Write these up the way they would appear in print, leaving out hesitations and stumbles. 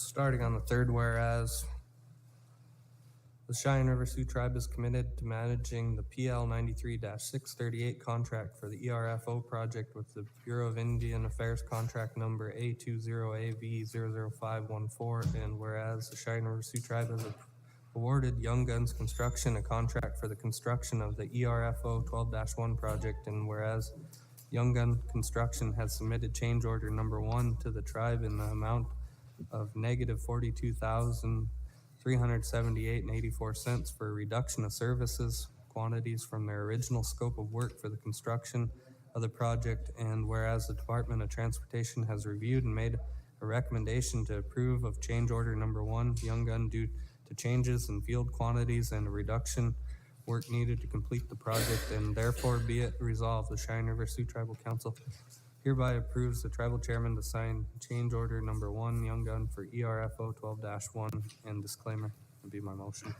Starting on the third whereas, the Cheyenne River Sioux Tribe is committed to managing the PL 93-638 contract for the ERFO project with the Bureau of Indian Affairs contract number A20AV00514. And whereas the Cheyenne River Sioux Tribe has awarded Young Guns Construction a contract for the construction of the ERFO 12-1 project, and whereas Young Gun Construction has submitted change order number 1 to the tribe in the amount of negative $42,378.84 for a reduction of services quantities from their original scope of work for the construction of the project, and whereas the Department of Transportation has reviewed and made a recommendation to approve of change order number 1, Young Gun, due to changes in field quantities and a reduction work needed to complete the project, and therefore be it resolved, the Cheyenne River Sioux Tribal Council hereby approves the tribal chairman to sign change order number 1, Young Gun, for ERFO 12-1, and disclaimer would be my motion.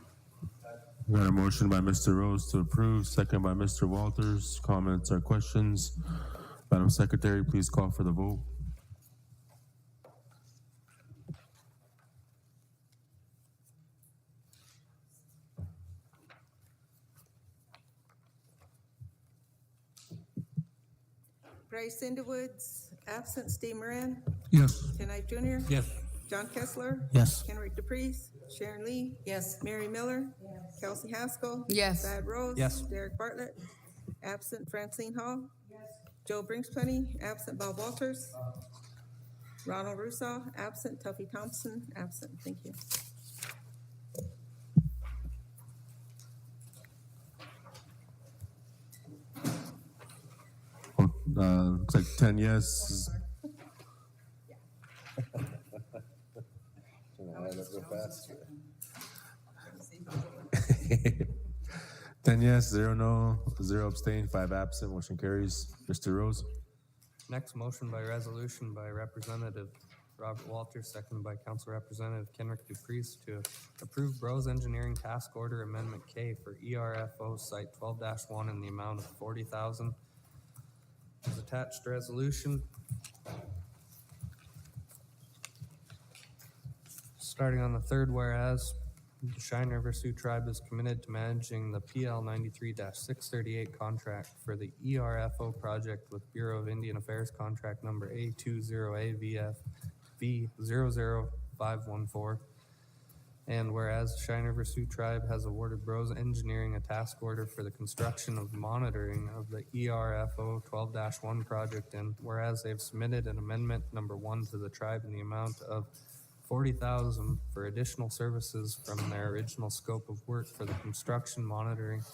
We got a motion by Mr. Rose to approve, second by Mr. Walters. Comments or questions? Madam Secretary, please call for the vote. Bryce Underwoods, absent. Steve Moran. Yes. Ken Knight Jr. Yes. John Kessler. Yes. Kenrick DePreez. Sharon Lee. Yes. Mary Miller. Yes. Kelsey Haskell. Yes. Thad Rose. Yes. Derek Bartlett. Absent. Francine Hall. Yes. Joe Brinksplenny. Absent. Bob Walters. Ronald Russo. Absent. Tuffy Thompson. Absent. Thank you. Looks like 10 yes. 10 yes, 0 no, 0 abstain, 5 absent. Motion carries. Mr. Rose. Next motion by resolution by Representative Robert Walters, seconded by Council Representative Kenrick DePreez, to approve Bros Engineering Task Order Amendment K for ERFO Site 12-1 in the amount of $40,000. As attached resolution. Starting on the third whereas, the Cheyenne River Sioux Tribe is committed to managing the PL 93-638 contract for the ERFO project with Bureau of Indian Affairs contract number A20AVF00514. And whereas the Cheyenne River Sioux Tribe has awarded Bros Engineering a task order for the construction of monitoring of the ERFO 12-1 project, and whereas they've submitted an amendment number 1 to the tribe in the amount of $40,000 for additional services from their original scope of work for the construction monitoring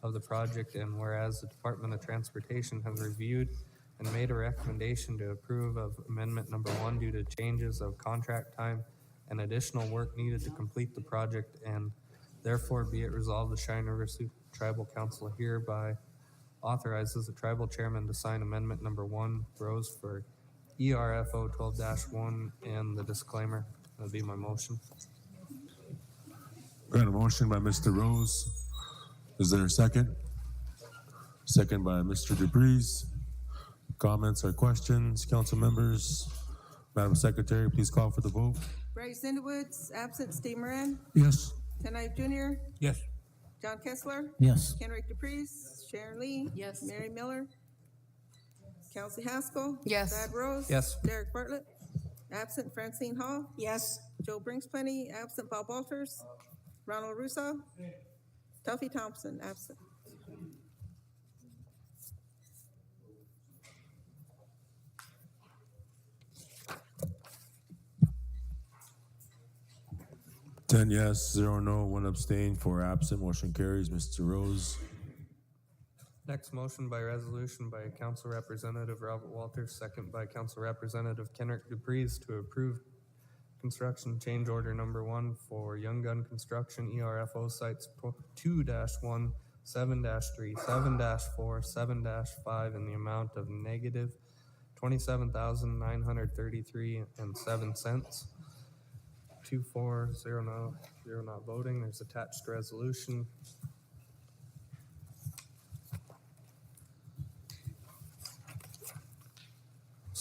of the project, and whereas the Department of Transportation has reviewed and made a recommendation to approve of amendment number 1 due to changes of contract time and additional work needed to complete the project, and therefore be it resolved, the Cheyenne River Sioux Tribal Council hereby authorizes the tribal chairman to sign amendment number 1, Rose, for ERFO 12-1, and the disclaimer. That'll be my motion. Got a motion by Mr. Rose. Is there a second? Second by Mr. DePreez. Comments or questions, council members? Madam Secretary, please call for the vote. Bryce Underwoods, absent. Steve Moran. Yes. Ken Knight Jr. Yes. John Kessler. Yes. Kenrick DePreez. Sharon Lee. Yes. Mary Miller. Kelsey Haskell. Yes. Thad Rose. Yes. Derek Bartlett. Absent. Francine Hall. Yes. Joe Brinksplenny. Absent. Bob Walters. Ronald Russo. Tuffy Thompson. Absent. Ten yes, 0 no, 1 abstain, 4 absent. Motion carries. Mr. Rose. Next motion by resolution by Council Representative Robert Walters, second by Council Representative Kenrick DePreez, to approve construction change order number 1 for Young Gun Construction ERFO sites 2-1, 7-3, 7-4, 7-5 in the amount of negative $27,933.07. 2-4, 0 not voting. There's attached resolution.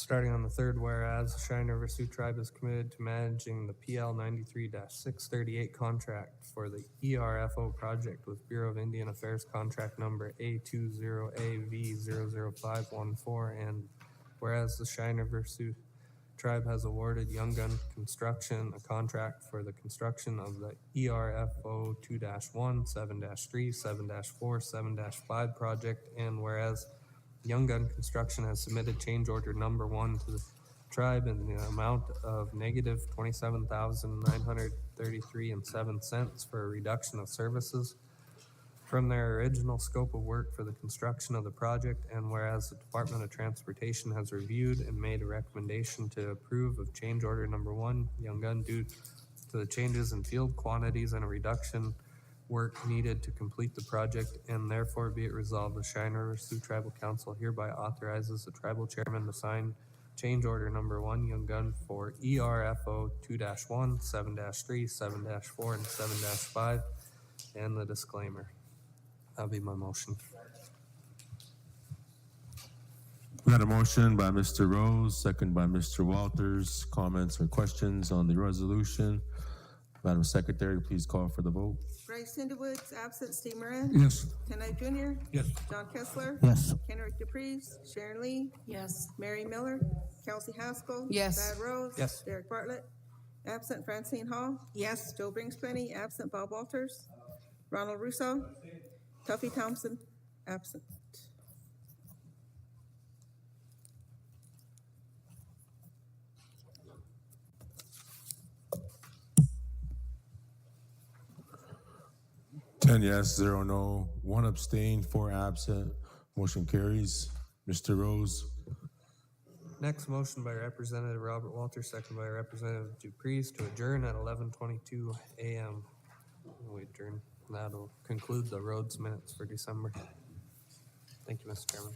Starting on the third whereas, the Cheyenne River Sioux Tribe is committed to managing the PL 93-638 contract for the ERFO project with Bureau of Indian Affairs contract number A20AV00514, and whereas the Cheyenne River Sioux Tribe has awarded Young Gun Construction a contract for the construction of the ERFO 2-1, 7-3, 7-4, 7-5 project, and whereas Young Gun Construction has submitted change order number 1 to the tribe in the amount of negative $27,933.07 for a reduction of services from their original scope of work for the construction of the project, and whereas the Department of Transportation has reviewed and made a recommendation to approve of change order number 1, Young Gun, due to the changes in field quantities and a reduction work needed to complete the project, and therefore be it resolved, the Cheyenne River Sioux Tribal Council hereby authorizes the tribal chairman to sign change order number 1, Young Gun, for ERFO 2-1, 7-3, 7-4, and 7-5, and the disclaimer. That'll be my motion. We got a motion by Mr. Rose, second by Mr. Walters. Comments or questions on the resolution? Madam Secretary, please call for the vote. Bryce Cinderwoods, absent. Steve Moran. Yes. Ken I Junior. Yes. John Kessler. Yes. Kenrick Dupreez, Sharon Lee, Yes. Mary Miller, Kelsey Haskell. Yes. Thad Rose. Yes. Derek Bartlett, absent. Francine Hall. Yes. Joe Bringspenny, absent. Bob Walters. Ronald Russo. Tuffy Thompson, absent. Ten yes, 0 no, 1 abstain, 4 absent. Motion carries. Mr. Rose, Next motion by Representative Robert Walters, second by Representative Dupreez to adjourn at 11:22 a.m. We adjourn. That'll conclude the roads minutes for December. Thank you, Mr. Chairman.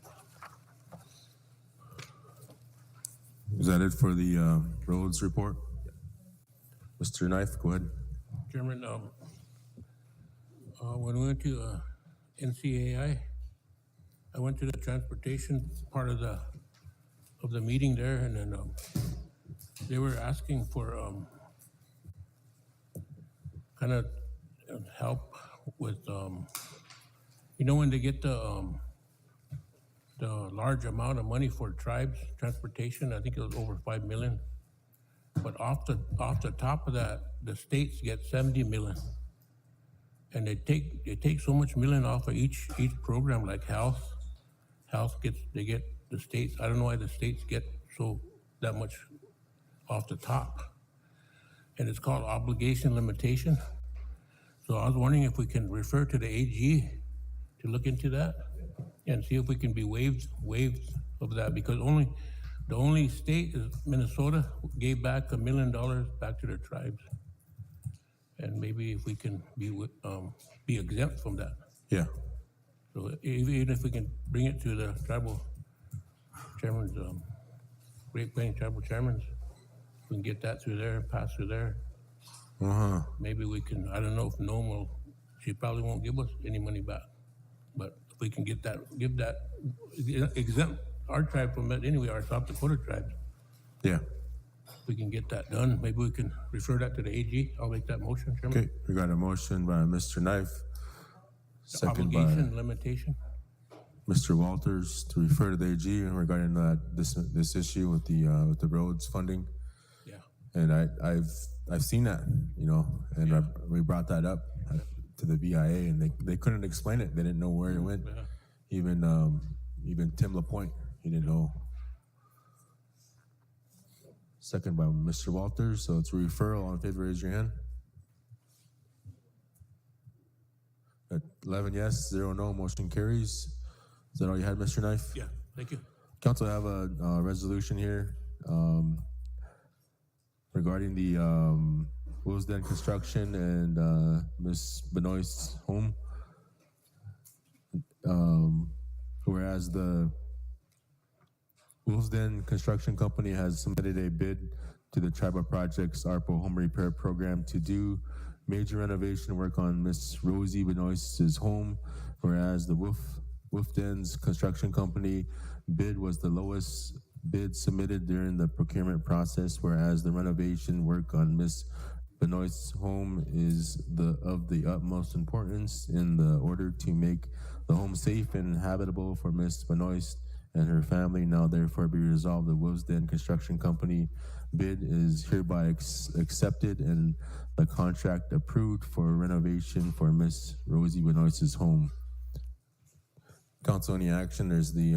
is that it for the roads report? Mr. Knife, go ahead. Chairman, when we went to NCAI, I went to the transportation part of the meeting there, and then they were asking for kind of help with when they get the large amount of money for tribes transportation. I think it was over 5 million. But off the top of that, the states get 70 million, and they take so much million off of each program, like health gets the states. I don't know why the states get that much off the top, and it's called obligation limitation. So I was wondering if we can refer to the AG to look into that and see if we can be waived of that, because the only state is Minnesota gave back $1 million back to their tribes, and maybe if we can be exempt from that. Yeah, So even if we can bring it to the tribal chairman's, Great Plains tribal chairmans, we can get that through there, pass through there. Maybe we can. I don't know if Nome she probably won't give us any money back, but if we can give that exempt our tribe from it anyway, our South Dakota tribes. yeah. If we can get that done, maybe we can refer that to the AG. I'll make that motion, Chairman. Okay, we got a motion by Mr. Knife, second by Obligation limitation. Mr. Walters to refer to the AG regarding this issue with the roads funding. Yeah. And I've seen that, and we brought that up to the BIA, and they couldn't explain it. They didn't know where it went. Yeah. Even Tim LaPointe, he didn't know. Second by Mr. Walters, so it's a referral. All in favor, raise your hand. 11 yes, 0 no, motion carries. Is that all you had, Mr. Knife? Yeah. Thank you. Council, I have a resolution here regarding the Willsden Construction and Ms. Benoist's home. Whereas the Willsden Construction Company has submitted a bid to the Tribal Projects ARPA Home Repair Program to do major renovation work on Ms. Rosie Benoist's home, whereas the Willsden's Construction Company bid was the lowest bids submitted during the procurement process, whereas the renovation work on Ms. Benoit's home is of the utmost importance in the order to make the home safe and habitable for Ms. Benoit and her family. Now therefore be resolved, the Wilsden Construction Company bid is hereby accepted and the contract approved for renovation for Ms. Rosie Benoit's home. Council, any action? There's the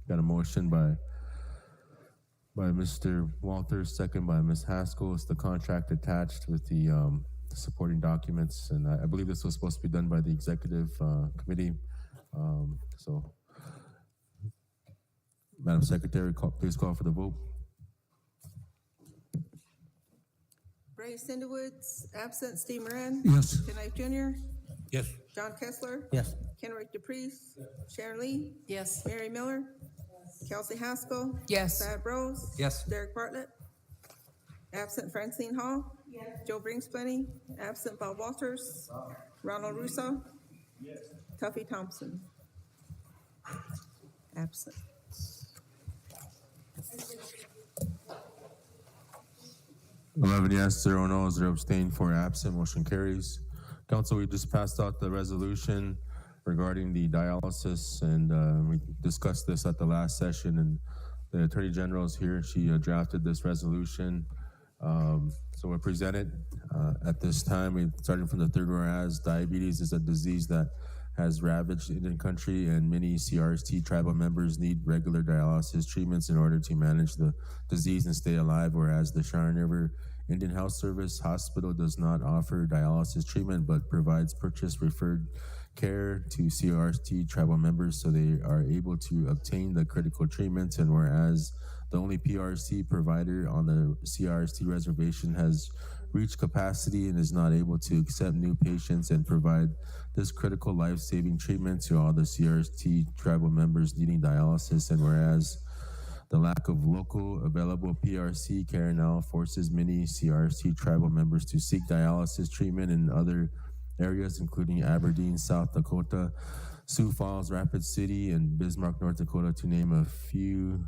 got a motion by Mr. Walters, second by Ms. Haskell. It's the contract attached with the supporting documents, and I believe this was supposed to be done by the executive committee. So, Madam Secretary, please call for the vote. Ray Cinderwoods, absent. Steve Moran. Yes. Tim Knight Jr., Yes. John Kessler. Yes. Kenrick DePreez. Sharon Lee. Yes. Mary Miller. Kelsey Haskell. Yes. Thad Rose. Yes. Derek Bartlett. Absent Francine Hall. Joe Plenty. Absent Bob Walters. Ronald Russo. Tuffy Thompson. Absent. 11 yes, 0 no, 0 abstain, 4 absent, motion carries. Council, we just passed out the resolution regarding the dialysis, and we discussed this at the last session, and the Attorney General is here. She drafted this resolution. So we'll present it at this time. Starting from the third whereas, diabetes is a disease that has ravaged the Indian country, and many CRST tribal members need regular dialysis treatments in order to manage the disease and stay alive, whereas the Cheyenne River Indian Health Service Hospital does not offer dialysis treatment but provides purchase referred care to CRST tribal members so they are able to obtain the critical treatments, and whereas the only PRC provider on the CRST reservation has reached capacity and is not able to accept new patients and provide this critical life-saving treatment to all the CRST tribal members needing dialysis, and whereas the lack of local available PRC care now forces many CRST tribal members to seek dialysis treatment in other areas, including Aberdeen, South Dakota, Sioux Falls, Rapid City, and Bismarck, North Dakota, to name a few.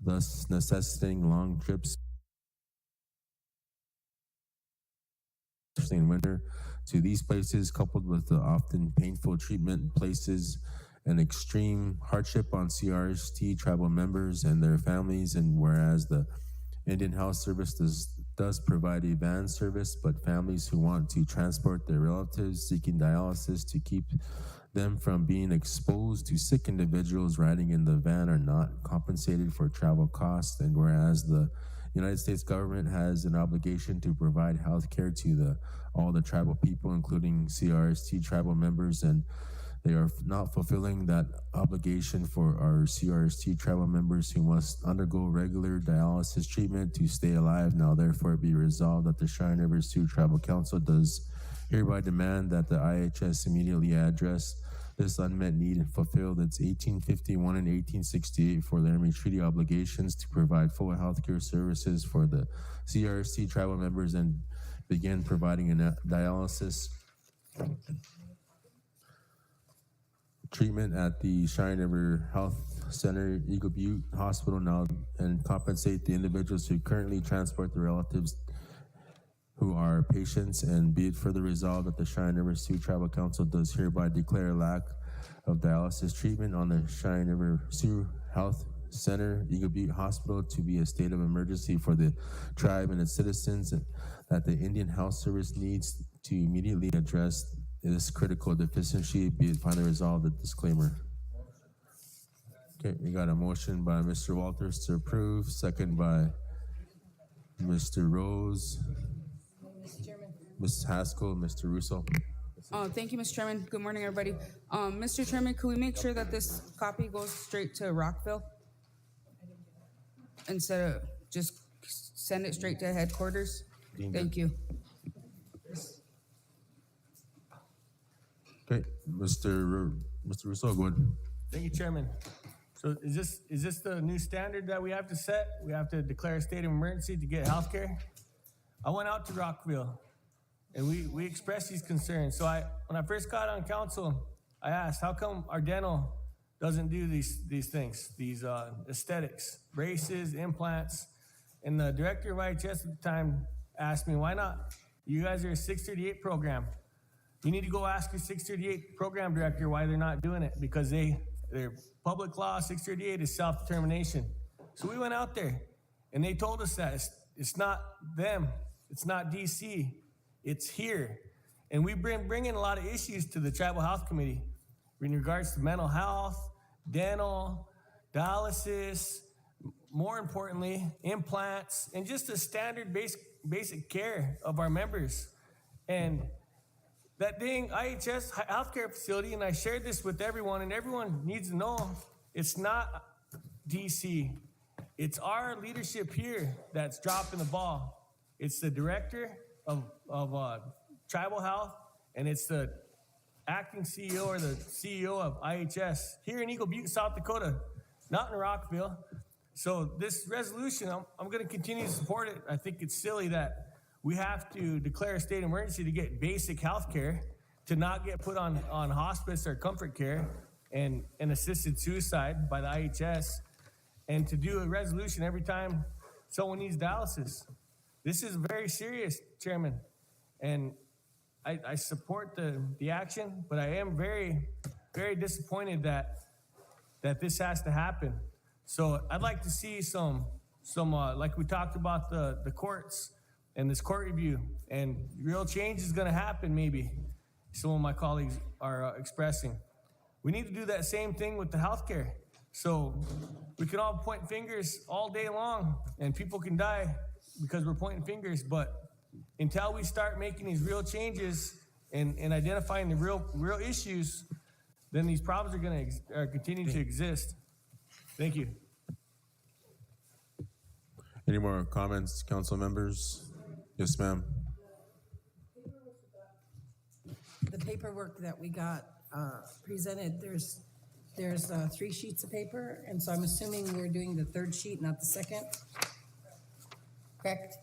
Thus necessitating long trips in winter to these places, coupled with the often painful treatment places and extreme hardship on CRST tribal members and their families. And whereas the Indian Health Service does provide a van service, but families who want to transport their relatives seeking dialysis to keep them from being exposed to sick individuals riding in the van are not compensated for travel costs. And whereas the United States government has an obligation to provide health care to all the tribal people, including CRST tribal members, and they are not fulfilling that obligation for our CRST tribal members who must undergo regular dialysis treatment to stay alive. Now therefore be resolved that the Cheyenne River Sioux Tribal Council does hereby demand that the IHS immediately address this unmet need and fulfill its 1851 and 1868 for the Army Treaty obligations to provide full health care services for the CRST tribal members and begin providing a dialysis treatment at the Cheyenne River Health Center, Eagle Butte Hospital now, and compensate the individuals who currently transport the relatives who are patients, and be it further resolved that the Cheyenne River Sioux Tribal Council does hereby declare lack of dialysis treatment on the Cheyenne River Sioux Health Center, Eagle Butte Hospital, to be a state of emergency for the tribe and its citizens, and that the Indian Health Service needs to immediately address this critical deficiency. Be it finally resolved. The disclaimer. Okay, we got a motion by Mr. Walters to approve, second by Mr. Rose. Ms. Haskell, Mr. Russo. Thank you, Mr. Chairman. Good morning, everybody. Mr. Chairman, could we make sure that this copy goes straight to Rockville? Instead of just send it straight to headquarters? Thank you. Okay, Mr. Russo, go ahead. Thank you, Chairman. So is this the new standard that we have to set? We have to declare a state of emergency to get health care? I went out to Rockville And we expressed these concerns. So when I first got on council, I asked, how come our dental doesn't do these things, these aesthetics, braces, implants? And the director of IHS at the time asked me, why not? You guys are a 638 program. You need to go ask your 638 program director why they're not doing it, because their public law 638 is self-determination. So we went out there and they told us that it's not them, it's not DC, it's here. And we bring in a lot of issues to the Tribal Health Committee in regards to mental health, dental, dialysis, more importantly, implants, and just the standard basic care of our members. And that dang IHS healthcare facility, and I shared this with everyone, and everyone needs to know, it's not DC. It's our leadership here that's dropping the ball. It's the director of Tribal Health, and it's the acting CEO or the CEO of IHS here in Eagle Butte, South Dakota, not in Rockville. So this resolution, I'm going to continue to support it. I think it's silly that we have to declare a state of emergency to get basic health care, to not get put on hospice or comfort care and assisted suicide by the IHS, and to do a resolution every time someone needs dialysis. This is very serious, Chairman, and I support the action, but I am very, very disappointed that this has to happen. So I'd like to see some like we talked about the courts and this court review, and real change is going to happen. Maybe some of my colleagues are expressing. We need to do that same thing with the healthcare. So we can all point fingers all day long, and people can die because we're pointing fingers. But until we start making these real changes and identifying the real issues, then these problems are going to continue to exist. Thank you. Any more comments, council members? Yes, ma'am. The paperwork that we got presented, there's 3 sheets of paper, and so I'm assuming we're doing the 3rd sheet, not the 2nd. Correct?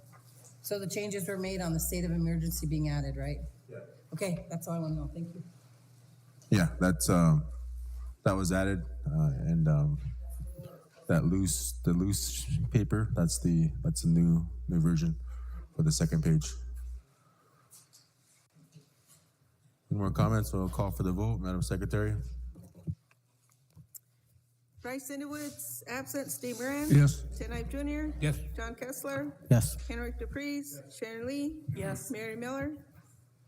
So the changes were made on the state of emergency being added, right? Yeah. Okay, that's all I want to know. Thank you. Yeah, that was added, and the loose paper, that's the new version for the 2nd page. Any more comments? We'll call for the vote. Madam Secretary. Bryce Woods, absent. Steve Moran. Yes. Ted Knight Jr. Yes. John Kessler. Yes. Henrik DePreez. Sharon Lee. Yes. Mary Miller.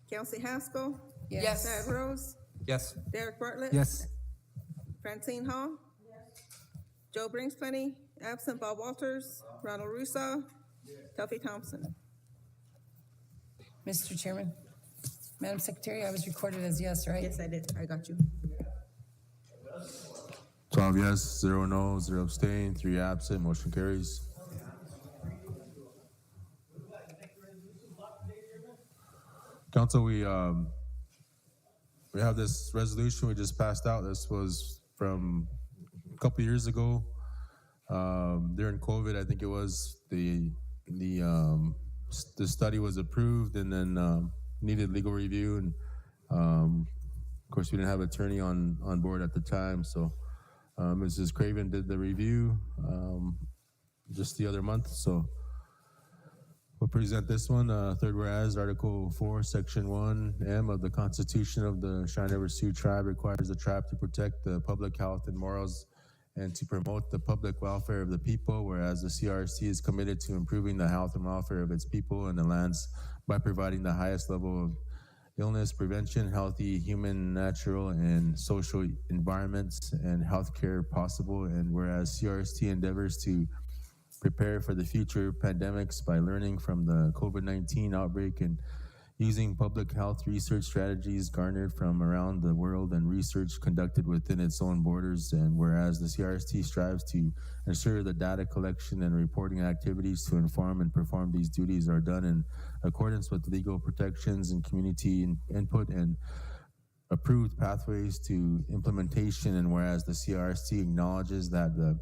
Kelsey Haskell. Yes. Thad Rose. Yes. Derek Bartlett. Yes. Francine Hall. Joe Brinksplenny, absent. Bob Walters. Ronald Russo. Tuffy Thompson. Mr. Chairman, Madam Secretary, I was recorded as yes, right? Yes, I did. I got you. 12 yes, 0 no, 0 abstain, 3 absent. Motion carries. Council, we have this resolution we just passed out. This was from a couple years ago. During COVID, I think it was the study was approved and then needed legal review, and of course we didn't have an attorney on board at the time, so Mrs. Craven did the review just the other month. So we'll present this one. Third whereas, Article 4, Section 1M of the Constitution of the Cheyenne River Sioux Tribe requires the tribe to protect the public health and morals and to promote the public welfare of the people, whereas the CRST is committed to improving the health and welfare of its people and the lands by providing the highest level of illness prevention, healthy human, natural, and social environments and healthcare possible, and whereas CRST endeavors to prepare for the future pandemics by learning from the COVID-19 outbreak and using public health research strategies garnered from around the world and research conducted within its own borders, and whereas the CRST strives to ensure the data collection and reporting activities to inform and perform these duties are done in accordance with legal protections and community input and approved pathways to implementation, and whereas the CRST acknowledges that the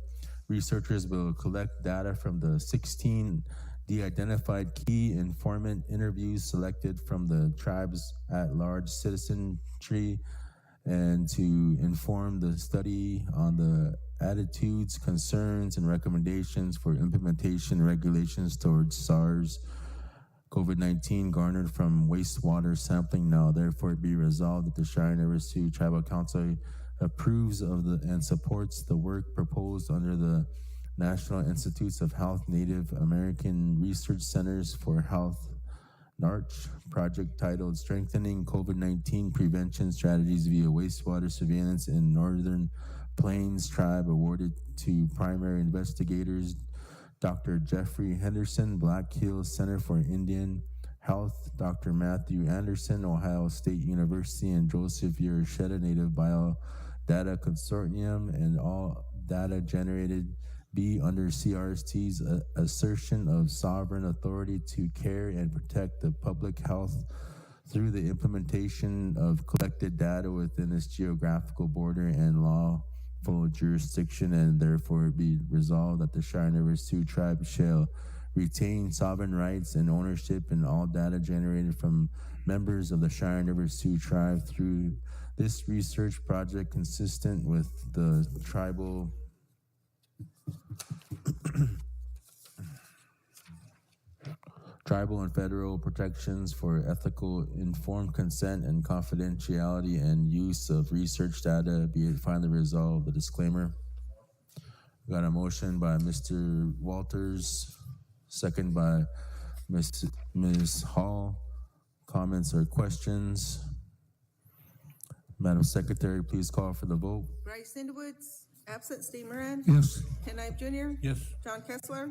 researchers will collect data from the 16 de-identified key informant interviews selected from the tribes at large citizenry, and to inform the study on the attitudes, concerns, and recommendations for implementation regulations towards SARS COVID-19 garnered from wastewater sampling. Now therefore be resolved that the Cheyenne River Sioux Tribal Council approves of and supports the work proposed under the National Institutes of Health Native American Research Centers for Health NARCH project titled Strengthening COVID-19 Prevention Strategies via Wastewater Surveillance in Northern Plains Tribe, awarded to primary investigators Dr. Jeffrey Henderson, Black Hills Center for Indian Health, Dr. Matthew Anderson, Ohio State University, and Joseph Yershetta, Native Biodata Consortium, and all data generated be under CRST's assertion of sovereign authority to care and protect the public health through the implementation of collected data within its geographical border and lawful jurisdiction, and therefore be resolved that the Cheyenne River Sioux Tribe shall retain sovereign rights and ownership in all data generated from members of the Cheyenne River Sioux Tribe through this research project, consistent with the tribal tribal and federal protections for ethical, informed consent and confidentiality and use of research data, be it finally resolved. The disclaimer. Got a motion by Mr. Walters, second by Ms. Hall. Comments or questions? Madam Secretary, please call for the vote. Bryce Underwoods, absent Steve Moran. Yes. Ken Ive Jr. Yes. John Kessler.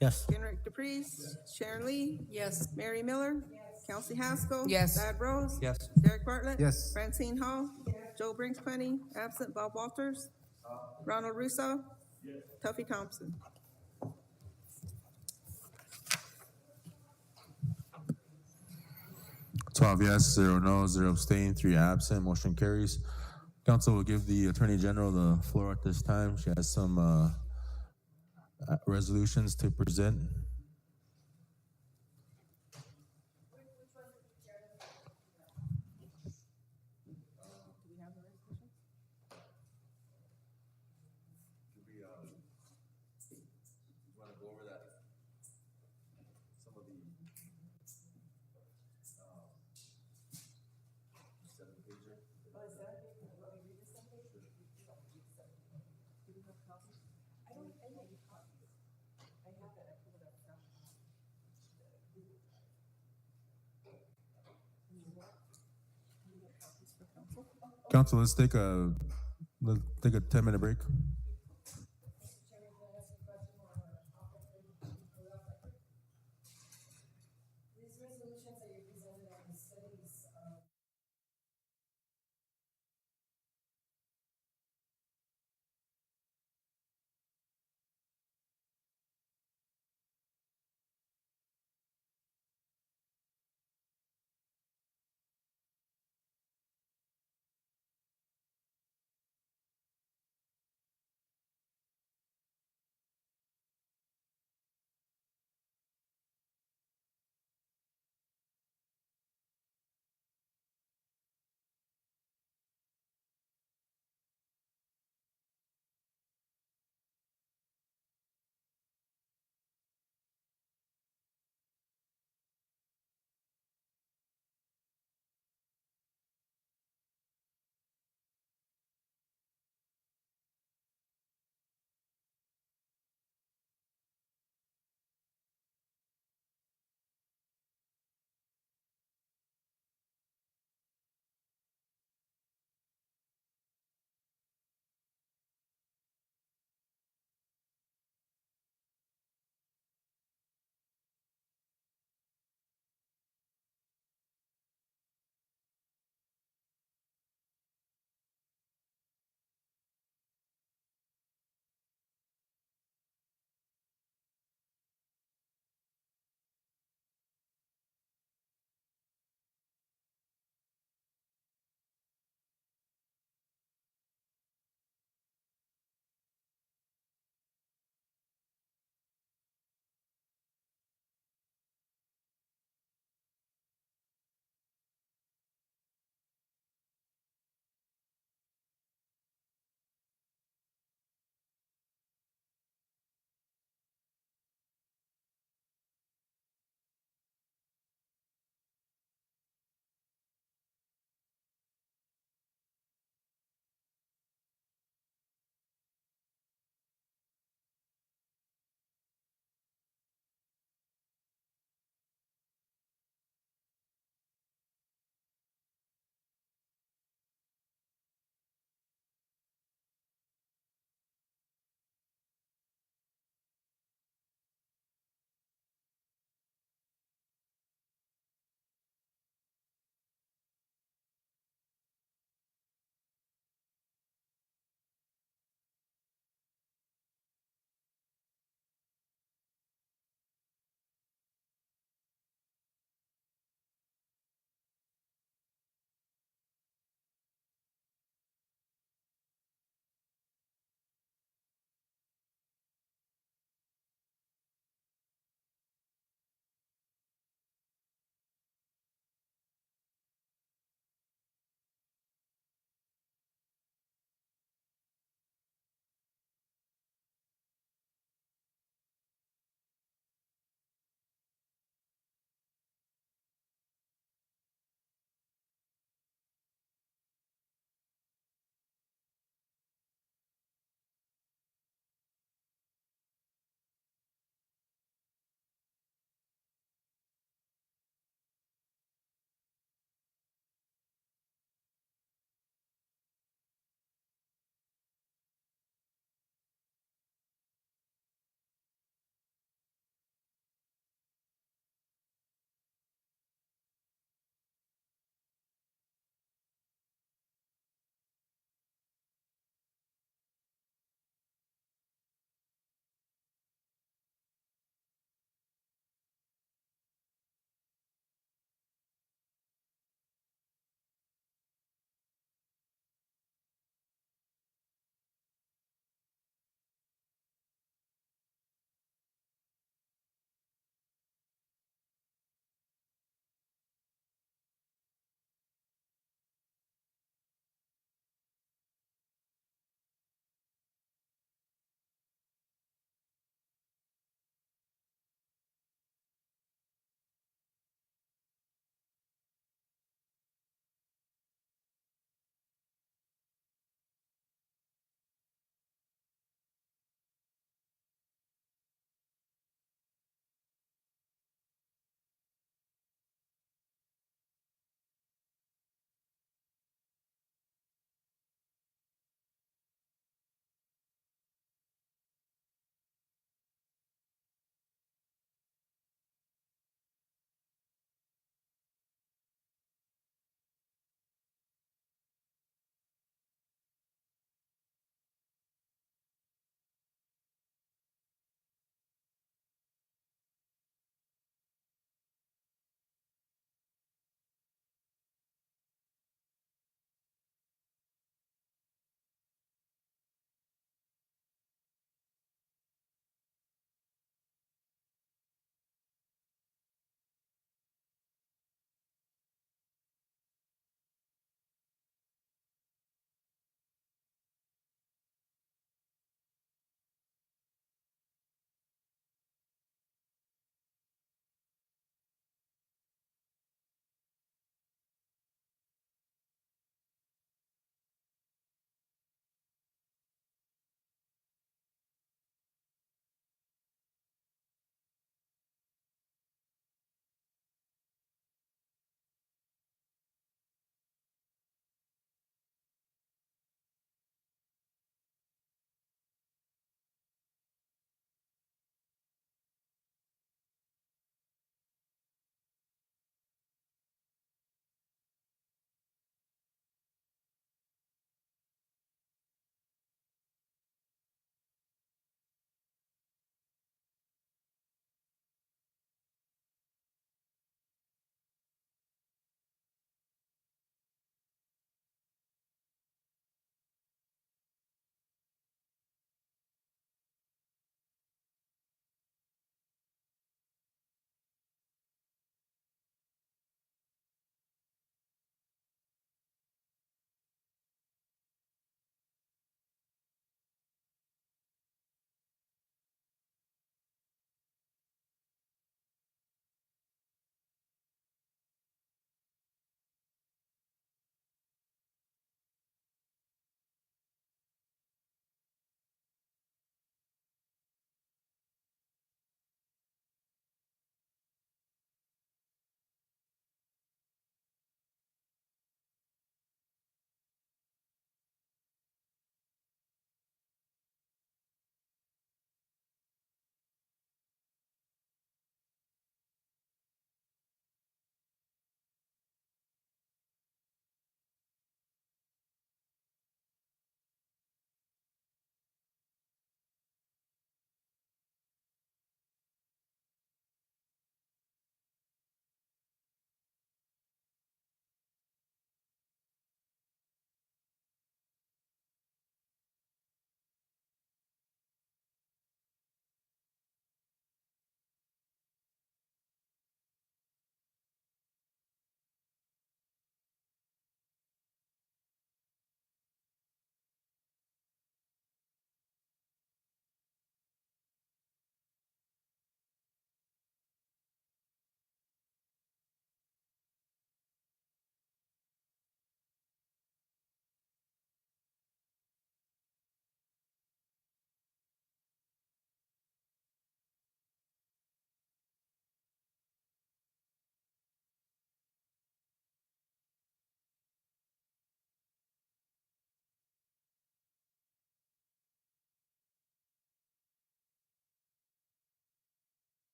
Yes. Kenrick DePreez. Sharon Lee. Yes. Mary Miller. Kelsey Haskell. Yes. Thad Rose. Yes. Derek Bartlett. Yes. Francine Hall. Joe Brinksplenny, absent Bob Walters. Ronald Russo. Tuffy Thompson. 12 yes, 0 no, 0 abstain, 3 absent. Motion carries. Council will give the Attorney General the floor at this time. She has some resolutions to present. Council, let's take a 10-minute break.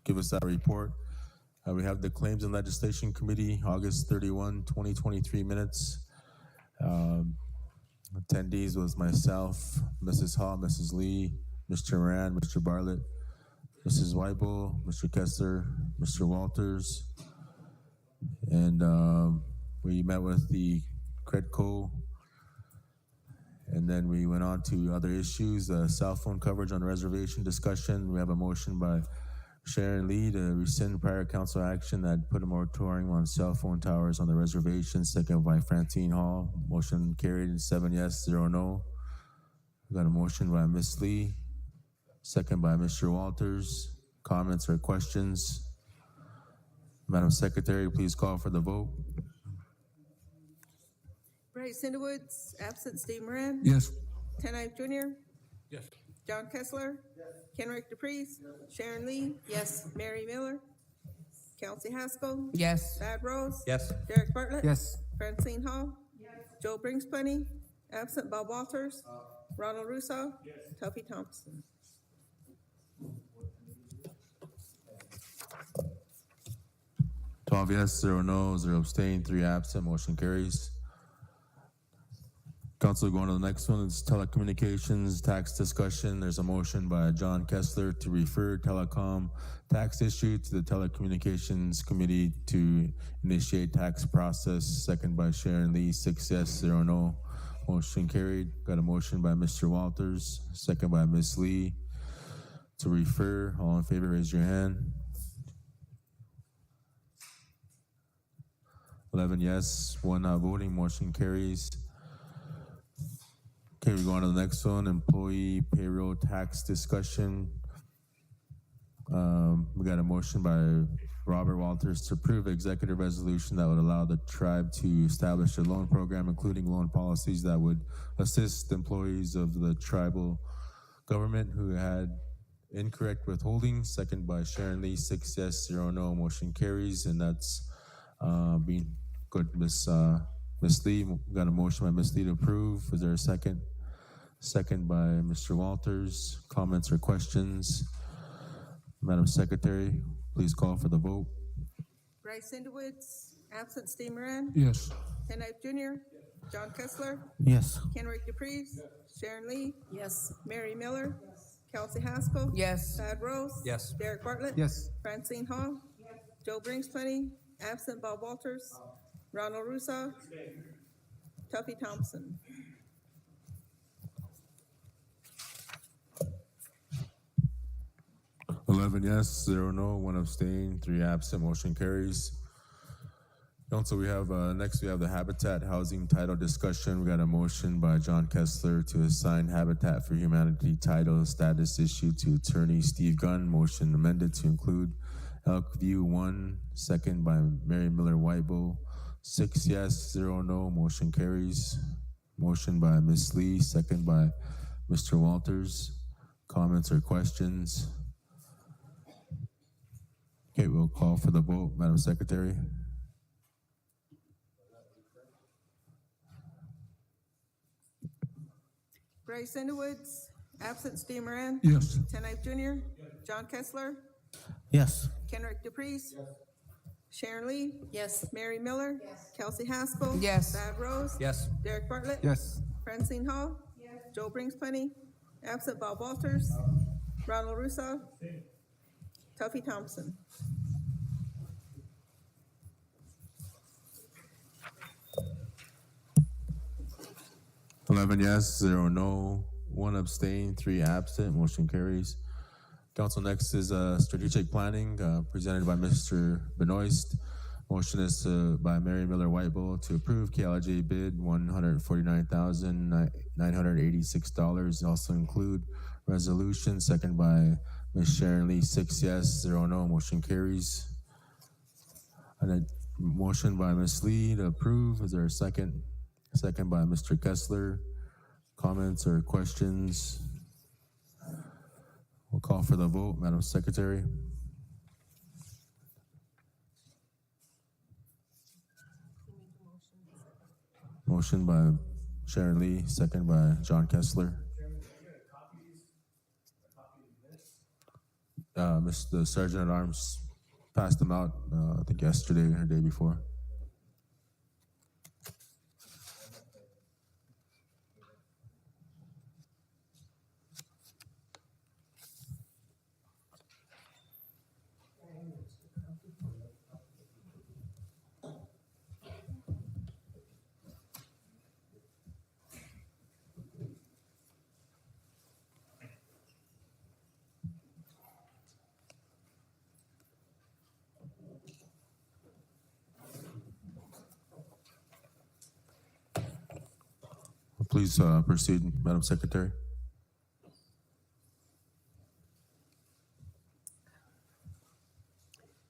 give us that report. We have the Claims and Legislation Committee, August 31, 2023 minutes. Attendees was myself, Mrs. Hall, Mrs. Lee, Mr. Moran, Mr. Bartlett, Mrs. Weibel, Mr. Kessler, Mr. Walters, and we met with the Credco, and then we went on to other issues, cell phone coverage on reservation discussion. We have a motion by Sharon Lee to rescind prior council action that put a moratorium on cell phone towers on the reservation, second by Francine Hall. Motion carried, 7 yes, 0 no. We got a motion by Ms. Lee, second by Mr. Walters. Comments or questions? Madam Secretary, please call for the vote. Bryce Underwoods, absent Steve Moran. Yes. Ken Ive Jr., Yes. John Kessler. Kenrick DePreez. Sharon Lee. Yes. Mary Miller. Kelsey Haskell. Yes. Thad Rose. Yes. Derek Bartlett. Yes. Francine Hall. Joe Brinksplenny. Absent Bob Walters. Ronald Russo. Tuffy Thompson. Yes, 0 no, 0 abstain, 3 absent, motion carries. Council, going to the next one, it's telecommunications tax discussion. There's a motion by John Kessler to refer telecom tax issue to the Telecommunications Committee to initiate tax process, second by Sharon Lee, 6 yes, 0 no. Motion carried. Got a motion by Mr. Walters, second by Ms. Lee to refer. All in favor, raise your hand. 11 yes, 1 not voting, motion carries. Okay, we go on to the next one, employee payroll tax discussion. We got a motion by Robert Walters to approve executive resolution that would allow the tribe to establish a loan program, including loan policies that would assist employees of the tribal government who had incorrect withholding. Second by Sharon Lee, 6 yes, 0 no, motion carries, and that's being good. Miss Lee, we got a motion by Miss Lee to approve. Is there a second? Second by Mr. Walters. Comments or questions? Madam Secretary, please call for the vote. Bryce Underwoods, absent Steve Moran. Yes. Ken Ive Jr., John Kessler. Yes. Kenrick DePreez. Sharon Lee. Yes. Mary Miller. Kelsey Haskell. Yes. Thad Rose. Yes. Derek Bartlett. Yes. Francine Hall. Joe Brinksplenny. Absent Bob Walters. Ronald Russo. Tuffy Thompson. Yes, 0 no, 1 abstain, 3 absent, motion carries. Council, we have, next we have the Habitat Housing Title discussion. We got a motion by John Kessler to assign Habitat for Humanity title status issue to Attorney Steve Gunn. Motion amended to include Elk View 1, second by Mary Miller Weibel. 6 yes, 0 no, motion carries. Motion by Ms. Lee, second by Mr. Walters. Comments or questions? Okay, we'll call for the vote. Madam Secretary. Bryce Underwoods, absent Steve Moran. Yes. Ken Ive Jr., John Kessler. Yes. Kenrick DePreez. Sharon Lee. Yes. Mary Miller. Kelsey Haskell. Yes. Thad Rose. Yes. Derek Bartlett. Yes. Francine Hall. Joe Brinksplenny. Absent Bob Walters. Ronald Russo. Tuffy Thompson. Yes, 0 no, 1 abstain, 3 absent, motion carries. Council, next is strategic planning presented by Mr. Benoist. Motion is by Mary Miller Weibel to approve KLJ bid $149,986. Also include resolution, second by Ms. Sharon Lee, 6 yes, 0 no, motion carries. And a motion by Ms. Lee to approve. Is there a second? Second by Mr. Kessler. Comments or questions? We'll call for the vote. Madam Secretary. Motion by Sharon Lee, second by John Kessler. The Sergeant at Arms passed them out, I think yesterday or the day before. Please proceed, Madam Secretary.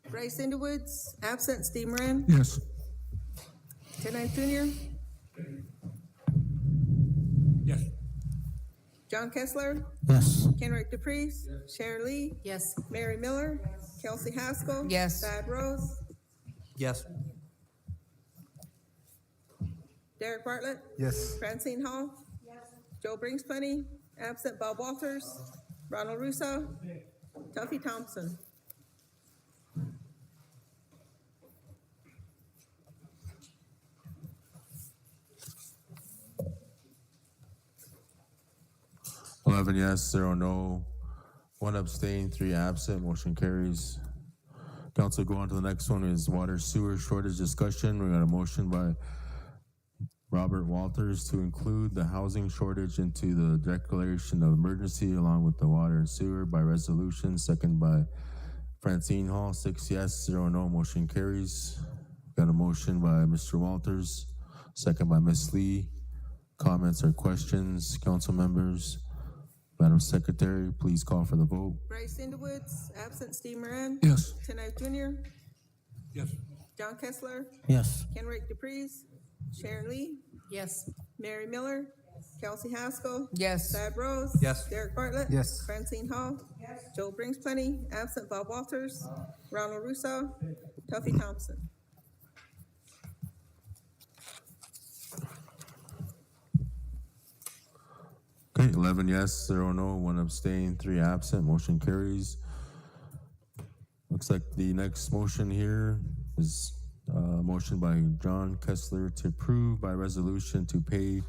Bryce Underwoods, absent Steve Moran. Yes. Ken Knight Junior, Yes. John Kessler, Yes. Kenrick DePreez, Sharon Lee, Yes. Mary Miller, Kelsey Haskell. Yes. Thad Rose, Yes. Derek Bartlett, Yes. Francine Hall. Joe Brinksplenny, absent Bob Walters, Ronald Russo, Tuffy Thompson. Eleven yes, 0 no, 1 abstain, 3 absent, motion carries. Council, go on to the next one is water sewer shortage discussion. We got a motion by Robert Walters to include the housing shortage into the declaration of emergency along with the water and sewer by resolution, second by Francine Hall, 6 yes, 0 no, motion carries. Got a motion by Mr. Walters, second by Ms. Lee. Comments or questions, council members? Madam Secretary, please call for the vote. Bryce Underwoods, absent Steve Moran. Yes. Ken Knight Junior, Yes. John Kessler, Yes. Kenrick DePreez, Sharon Lee, Yes. Mary Miller, Kelsey Haskell. Yes. Thad Rose. Yes. Derek Bartlett. Yes. Francine Hall. Joe Brinksplenny, absent Bob Walters, Ronald Russo, Tuffy Thompson. Okay, 11 yes, 0 no, 1 abstain, 3 absent, motion carries. Looks like the next motion here is a motion by John Kessler to approve by resolution to pay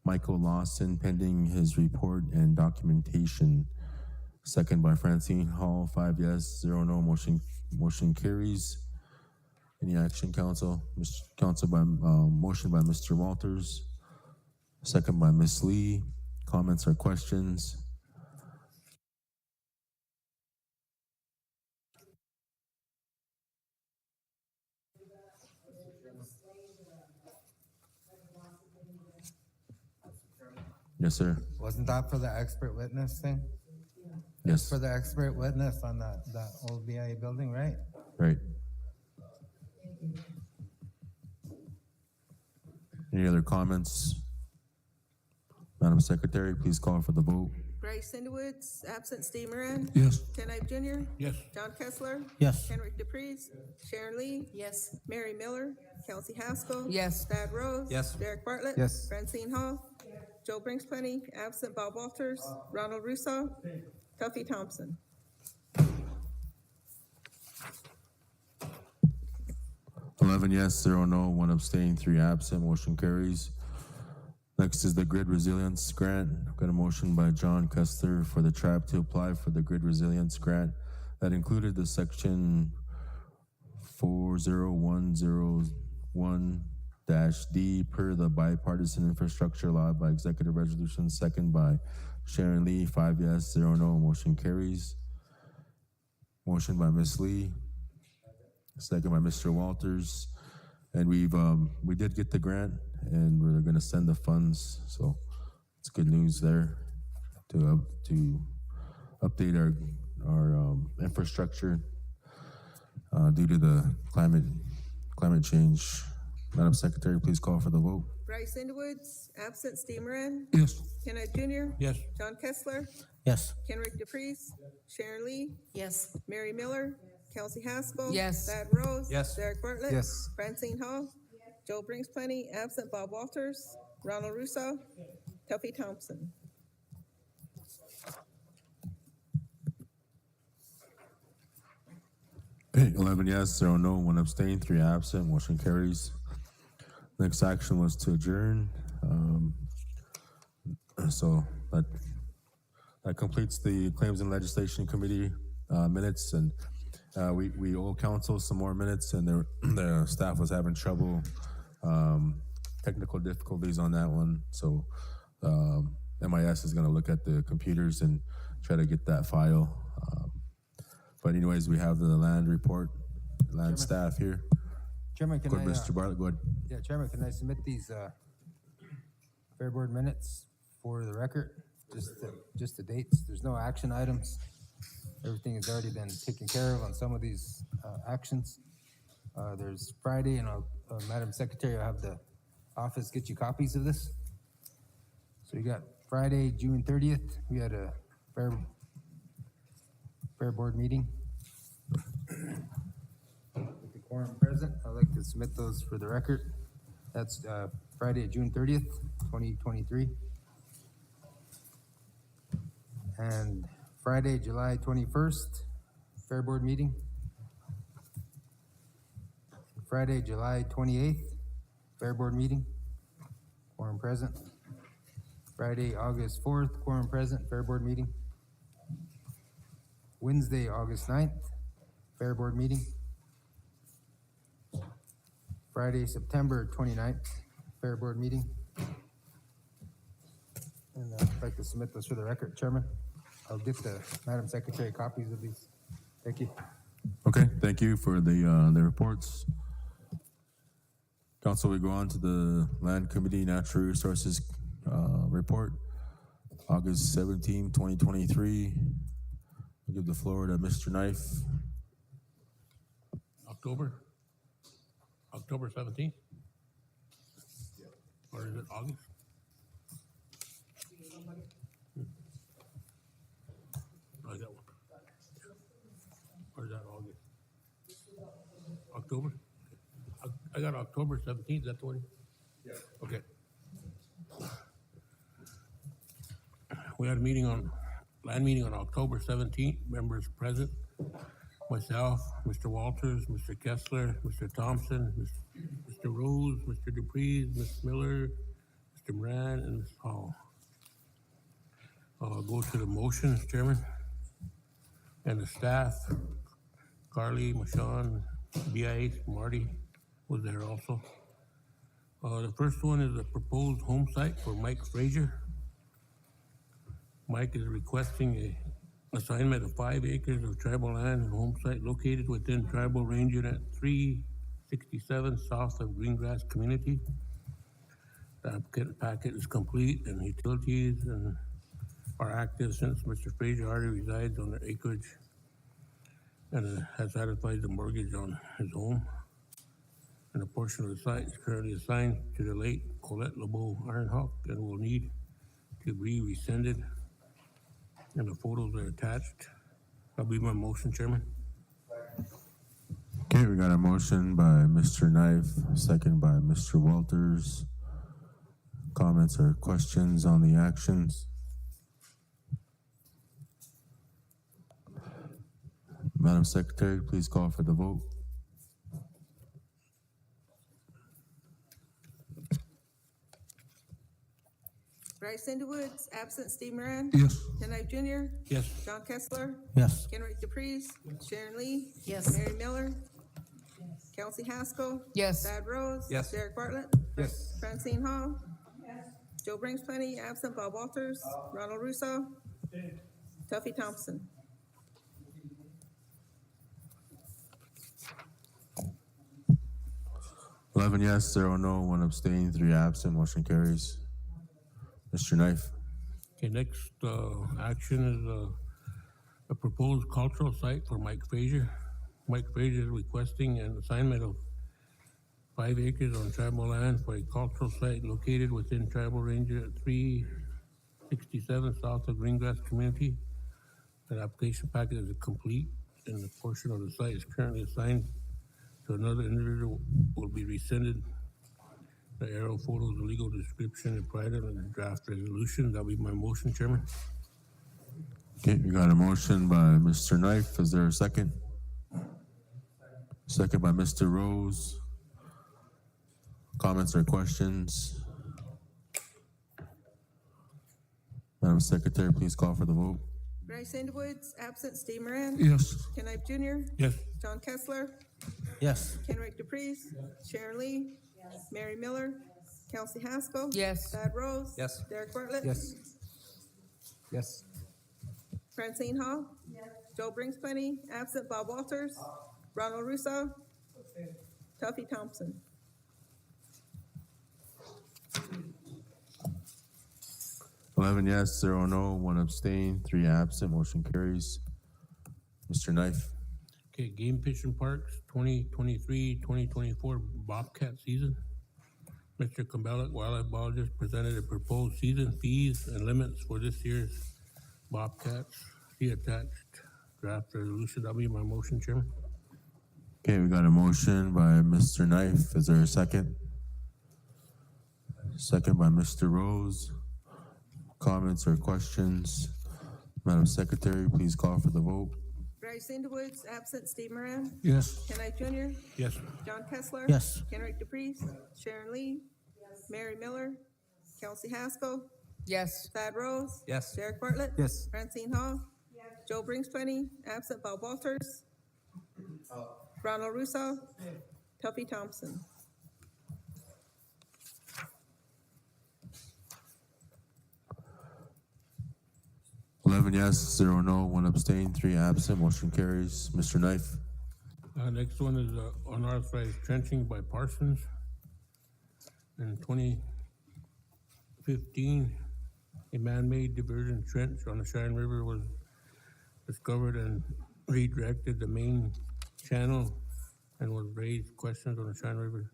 Michael Lawson pending his report and documentation. Second by Francine Hall, 5 yes, 0 no, motion carries. Any action, council? Council by motion by Mr. Walters, second by Ms. Lee. Comments or questions? Yes, sir. Wasn't that for the expert witness thing? Yes, For the expert witness on that old BIA building, right? right. Any other comments? Madam Secretary, please call for the vote. Bryce Underwoods, absent Steve Moran. Yes. Ken Knight Junior, Yes. John Kessler, Yes. Kenrick DePreez, Sharon Lee, Yes. Mary Miller, Kelsey Haskell. Yes. Thad Rose. Yes. Derek Bartlett. Yes. Francine Hall. Joe Brinksplenny, absent Bob Walters, Ronald Russo, Tuffy Thompson. 11 yes, 0 no, 1 abstain, 3 absent, motion carries. Next is the Grid Resilience Grant. I've got a motion by John Kessler for the tribe to apply for the Grid Resilience Grant that included the section 40101-D per the bipartisan infrastructure law by executive resolution, second by Sharon Lee, 5 yes, 0 no, motion carries. Motion by Ms. Lee, second by Mr. Walters. And we did get the grant and we're gonna send the funds, so it's good news there to update our infrastructure due to the climate change. Madam Secretary, please call for the vote. Bryce Underwoods, absent Steve Moran. Yes. Ken Knight Junior, Yes. John Kessler, Yes. Kenrick DePreez, Sharon Lee, Yes. Mary Miller, Kelsey Haskell. Yes. Thad Rose. Yes. Derek Bartlett. Yes. Francine Hall. Joe Brinksplenny, absent Bob Walters, Ronald Russo, Tuffy Thompson. Okay, 11 yes, 0 no, 1 abstain, 3 absent, motion carries. Next action was to adjourn. So that completes the Claims and Legislation Committee minutes, and we owe council some more minutes, and the staff was having trouble, technical difficulties on that one. So MIS is going to look at the computers and try to get that file. But anyways, we have the land report, land staff here. Chairman, Go ahead, Mr. Bartlett, go ahead. yeah, Chairman, can I submit these, Fair Board minutes for the record? Just the dates, there's no action items. Everything has already been taken care of on some of these, actions. There's Friday, and Madam Secretary, I'll have the office get you copies of this. So you got Friday, June 30th, we had a Fair Board meeting. With the quorum present, I'd like to submit those for the record. That's Friday, June 30th, 2023. And Friday, July 21st, Fair Board meeting. Friday, July 28th, Fair Board meeting. Quorum present. Friday, August 4th, quorum present, Fair Board meeting. Wednesday, August 9th, Fair Board meeting. Friday, September 29th, Fair Board meeting. And I'd like to submit those for the record, Chairman. I'll get the Madam Secretary copies of these. Thank you. Okay, thank you for the reports. Council, we go on to the Land Committee Natural Resources report, August 17, 2023. I'll give the floor to Mr. Knife. October 17th? Or is it August? I got one. Or is that August? October? I got October 17th, is that the one? Yeah. Okay. We had a land meeting on October 17th, members present. Myself, Mr. Walters, Mr. Kessler, Mr. Thompson, Mr. Rose, Mr. Dupree, Ms. Miller, Mr. Moran, and Ms. Hall. I'll go to the motions, Chairman. And the staff, Carly, Michonne, BIH, Marty was there also. The first one is a proposed home site for Mike Frazier. Mike is requesting a assignment of 5 acres of tribal land and home site located within tribal range unit 367 south of Greengrass Community. The applicant packet is complete and utilities and are active since Mr. Frazier already resides on the acreage and has satisfied the mortgage on his home. And a portion of the site is currently assigned to the late Colette LeBeau Ironhawk and will need to be rescinded. And the photos are attached. That'll be my motion, Chairman. Okay, we got a motion by Mr. Knife, second by Mr. Walters. Comments or questions on the actions? Madam Secretary, please call for the vote. Bryce Woods, absent Steve Moran. Yes. Ken Knife Jr. Yes. John Kessler. Yes. Kenrick Dupree. Sharon Lee. Yes. Mary Miller. Kelsey Haskell. Yes. Thad Rose. Yes. Derek Bartlett. Yes. Francine Hall. Joe Brings Plenty, absent Bob Walters. Ronald Russo. Tuffy Thompson. Eleven yes, 0 no, 1 abstain, 3 absent, motion carries. Mr. Knife. Okay, next action is a proposed cultural site for Mike Frazier. Mike Frazier is requesting an assignment of 5 acres on tribal land for a cultural site located within tribal range at 367 south of Greengrass Community. The application packet is complete and the portion of the site is currently assigned to another individual will be rescinded. The aerial photos, the legal description, and private and the draft resolution. That'll be my motion, Chairman. Okay, we got a motion by Mr. Knife. Is there a second? second by Mr. Rose. Comments or questions? Madam Secretary, please call for the vote. Bryce Underwood, absent Steve Moran. Yes. Ken Ive Jr., Yes. John Kessler, Yes. Kenrick DePreez, Sharon Lee, Mary Miller, Kelsey Haskell. Yes. Thad Rose. Yes. Derek Bartlett. Yes. Yes. Francine Hall. Joe Brinksplenny, absent Bob Walters. Ronald Russo. Tuffy Thompson. 11 yes, 0 no, 1 abstain, 3 absent, motion carries. Mr. Knife. Okay, Game Fish and Parks, 2023-2024 Bobcat season. Mr. Campbell, wildlife biologist, presented a proposed season fees and limits for this year's Bobcats. See attached draft resolution. That'll be my motion, Chairman. Okay, we got a motion by Mr. Knife. Is there a second? Second by Mr. Rose. Comments or questions? Madam Secretary, please call for the vote. Bryce Underwood, absent Steve Moran. Yes. Ken Ive Jr., Yes. John Kessler. Yes. Kenrick DePreez, Sharon Lee, Mary Miller, Kelsey Haskell, Yes. Thad Rose. Yes. Derek Bartlett. Yes. Francine Hall. Joe Brinksplenny, absent Bob Walters. Ronald Russo. Tuffy Thompson. 11 yes, 0 no, 1 abstain, 3 absent, motion carries. Mr. Knife. Next one is unauthorized trenching by Parsons. In 2015, a man-made diversion trench on the Cheyenne River was discovered and redirected the main channel and was raised questions on the Cheyenne River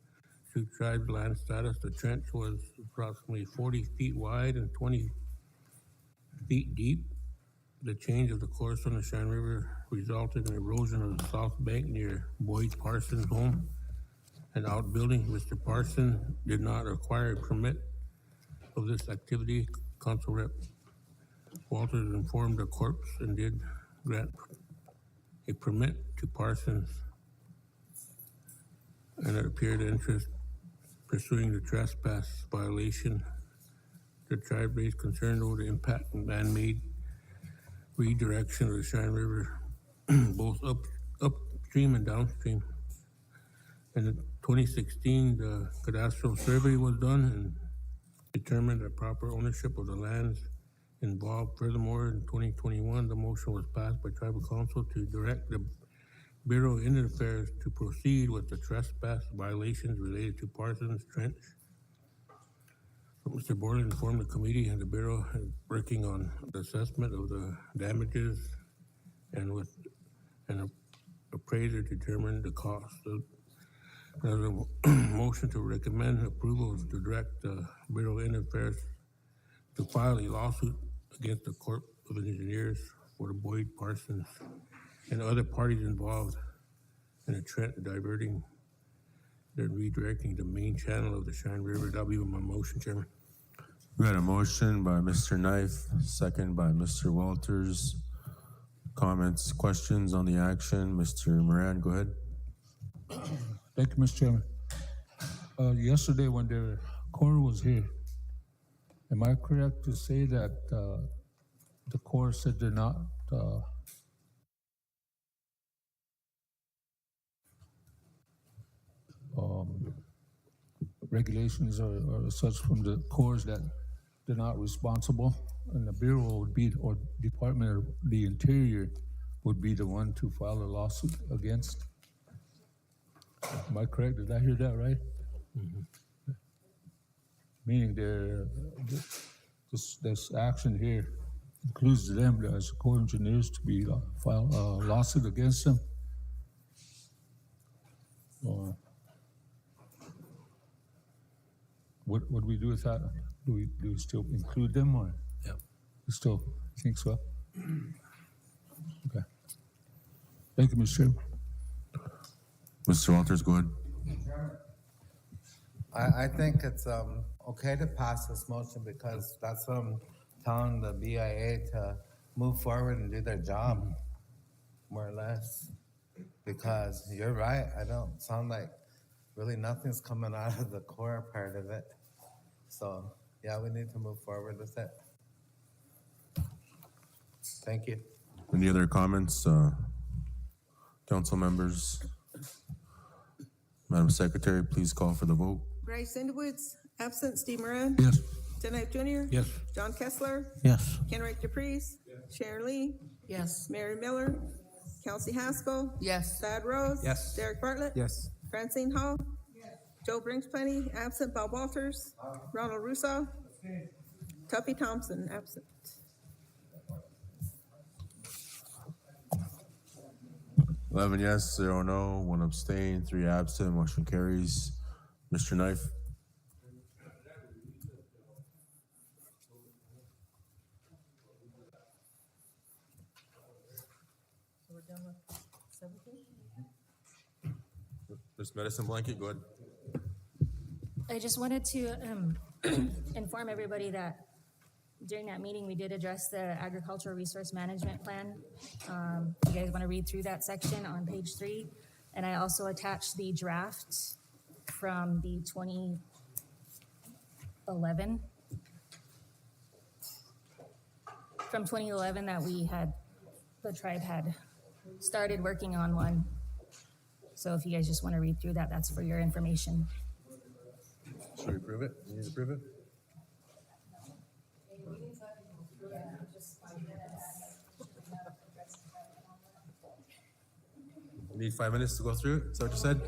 Sioux tribe land status. The trench was approximately 40 feet wide and 20 feet deep. The change of the course on the Cheyenne River resulted in erosion of the south bank near Boyd Parsons' home and outbuilding. Mr. Parsons did not require a permit of this activity. Council Rep Walters informed the corps and did grant a permit to Parsons, and it appeared interest pursuing the trespass violation. The tribe raised concern over the impact of man-made redirection of the Cheyenne River, both upstream and downstream. And in 2016, the cadastral survey was done and determined the proper ownership of the lands involved. Furthermore, in 2021, the motion was passed by Tribal Council to direct the Bureau of Indian Affairs to proceed with the trespass violations related to Parsons Trench. So Mr. Borland informed the committee and the Bureau is working on the assessment of the damages and with an appraiser determined the cost. There's a motion to recommend approval to direct the Bureau of Indian Affairs to file a lawsuit against the Corps of Engineers for the Boyd Parsons and other parties involved in a trend diverting and redirecting the main channel of the Cheyenne River. That'll be my motion, Chairman. We got a motion by Mr. Knife, second by Mr. Walters. Comments, questions on the action? Mr. Moran, go ahead. Thank you, Mr. Chairman. Yesterday, when the Corps was here, am I correct to say that the Corps said they're not regulations or such from the Corps that they're not responsible, and the Bureau would be, or Department of the Interior would be the one to file a lawsuit against? Am I correct? Did I hear that right? Mm-hmm. Meaning this action here includes them as Corps engineers to be file a lawsuit against them? Or what do we do with that? Do we still include them, or? Yep. You still think so? Okay. Thank you, Mr. Chairman. Mr. Walters, go ahead. I think it's okay to pass this motion because that's what I'm telling the BIA to move forward and do their job, more or less. because you're right, I don't sound like really nothing's coming out of the core part of it. So, yeah, we need to move forward with it. Thank you. Any other comments, council members? Madam Secretary, please call for the vote. Bryce Underwoods, absent Steve Moran. Yes. Ted Knife Junior. Yes. John Kessler, Yes. Kenrick Dupreez, Sharon Lee, Yes. Mary Miller, Kelsey Haskell, Yes. Thad Rose. Yes. Derek Bartlett. Yes. Francine Hall. Joe Brinksplenny, absent. Bob Walters. Ronald Russo. Tuffy Thompson, absent. 11 yes, 0 no, 1 abstain, 3 absent, motion carries. Mr. Knife? Ms. Medicine Blanket, go ahead. I just wanted to inform everybody that during that meeting, we did address the agricultural resource management plan. You guys want to read through that section on page 3. And I also attached the draft from the 2011. From 2011 that the tribe had started working on one. So if you guys just want to read through that, that's for your information. Should we approve it? You need to approve it? You need 5 minutes to go through it? Is that what you said?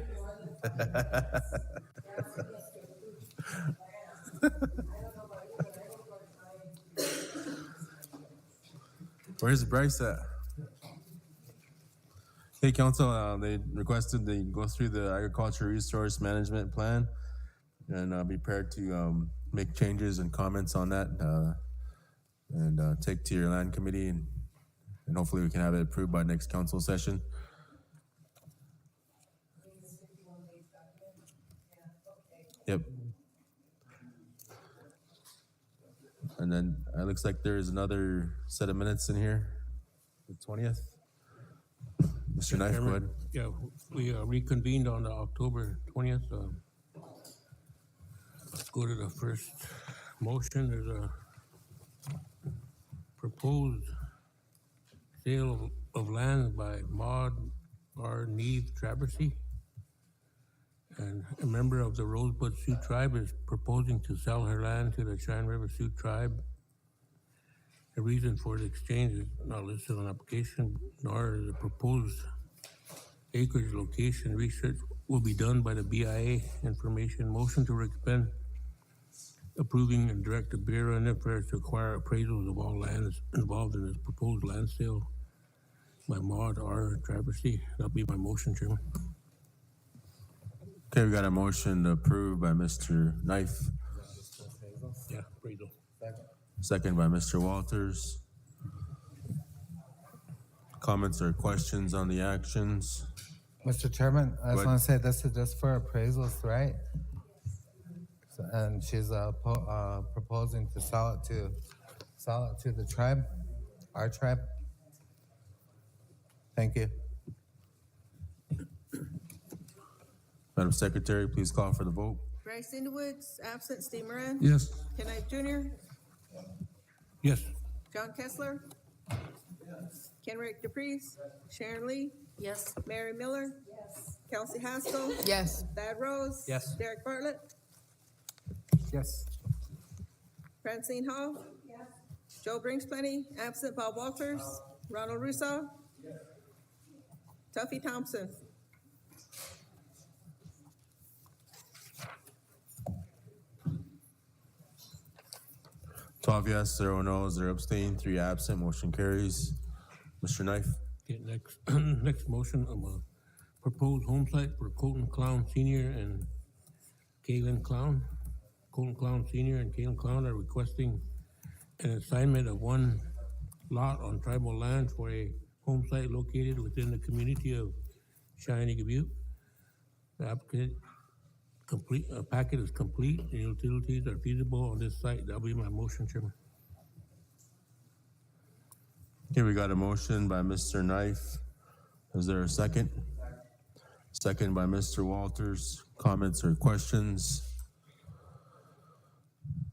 Where's Bryce at? Hey, council, they requested they go through the agriculture resource management plan and be prepared to make changes and comments on that and take to your land committee and hopefully we can have it approved by next council session. Yep. And then it looks like there's another set of minutes in here, the 20th. Mr. Knife, go ahead. Yeah, we reconvened on October 20th. Let's go to the first motion. There's a proposed sale of land by Maud R. Neve Traversy. And a member of the Rosebud Sioux Tribe is proposing to sell her land to the Cheyenne River Sioux Tribe. The reason for the exchange is not listed on application, nor is the proposed acreage location research will be done by the BIA information. Motion to recommend approving and direct the Bureau of Affairs to acquire appraisals of all lands involved in this proposed land sale by Maud R. Traversy. That'll be my motion, Chairman. Okay, we got a motion to approve by Mr. Knife, Yeah, appraisal. second by Mr. Walters. Comments or questions on the actions? Mr. Chairman, I Go just ahead. want to say this is just for appraisals, right? And she's proposing to sell it to the tribe, our tribe. Thank you. Madam Secretary, please call for the vote. Bryce Underwoods, absent Steve Moran. Yes. Ken Knife Junior. Yes. John Kessler. Kenrick Dupreez. Sharon Lee. Yes. Mary Miller. Kelsey Haskell. Yes. Thad Rose. Yes. Derek Bartlett. Yes. Francine Hall. Joe Brinksplenny, absent. Bob Walters. Ronald Russo. Tuffy Thompson. 12 yes, 0 no, 0 abstain, 3 absent, motion carries. Mr. Knife? Okay, next, next motion, proposed home site for Colton Clown Senior and Kalen Clown. Colton Clown Senior and Kalen Clown are requesting an assignment of one lot on tribal land for a home site located within the community of Cheyenne Butte. The applicant packet is complete and utilities are feasible on this site. That'll be my motion, Chairman. Okay, we got a motion by Mr. Knife. Is there a second? second by Mr. Walters. Comments or questions?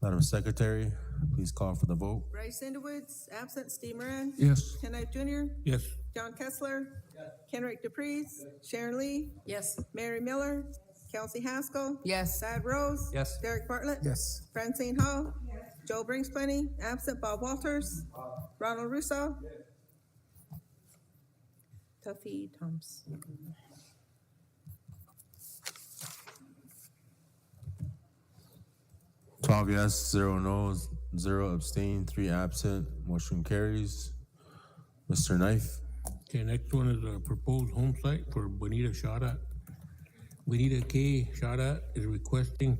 Madam Secretary, please call for the vote. Bryce Underwoods, absent Steve Moran. Yes. Ken Knife Junior, Yes. John Kessler. Kenrick Dupreez. Sharon Lee. Yes. Mary Miller. Kelsey Haskell. Yes. Thad Rose. Yes. Derek Bartlett. Yes. Francine Hall. Joe Brinksplenny, absent Bob Walters. Ronald Russo. Tuffy Thompson. 12 yes, 0 no's, 0 abstain, 3 absent. Motion carries. Mr. Knife. Okay, next one is a proposed home site for Bonita Shadat. Bonita K. Shadat is requesting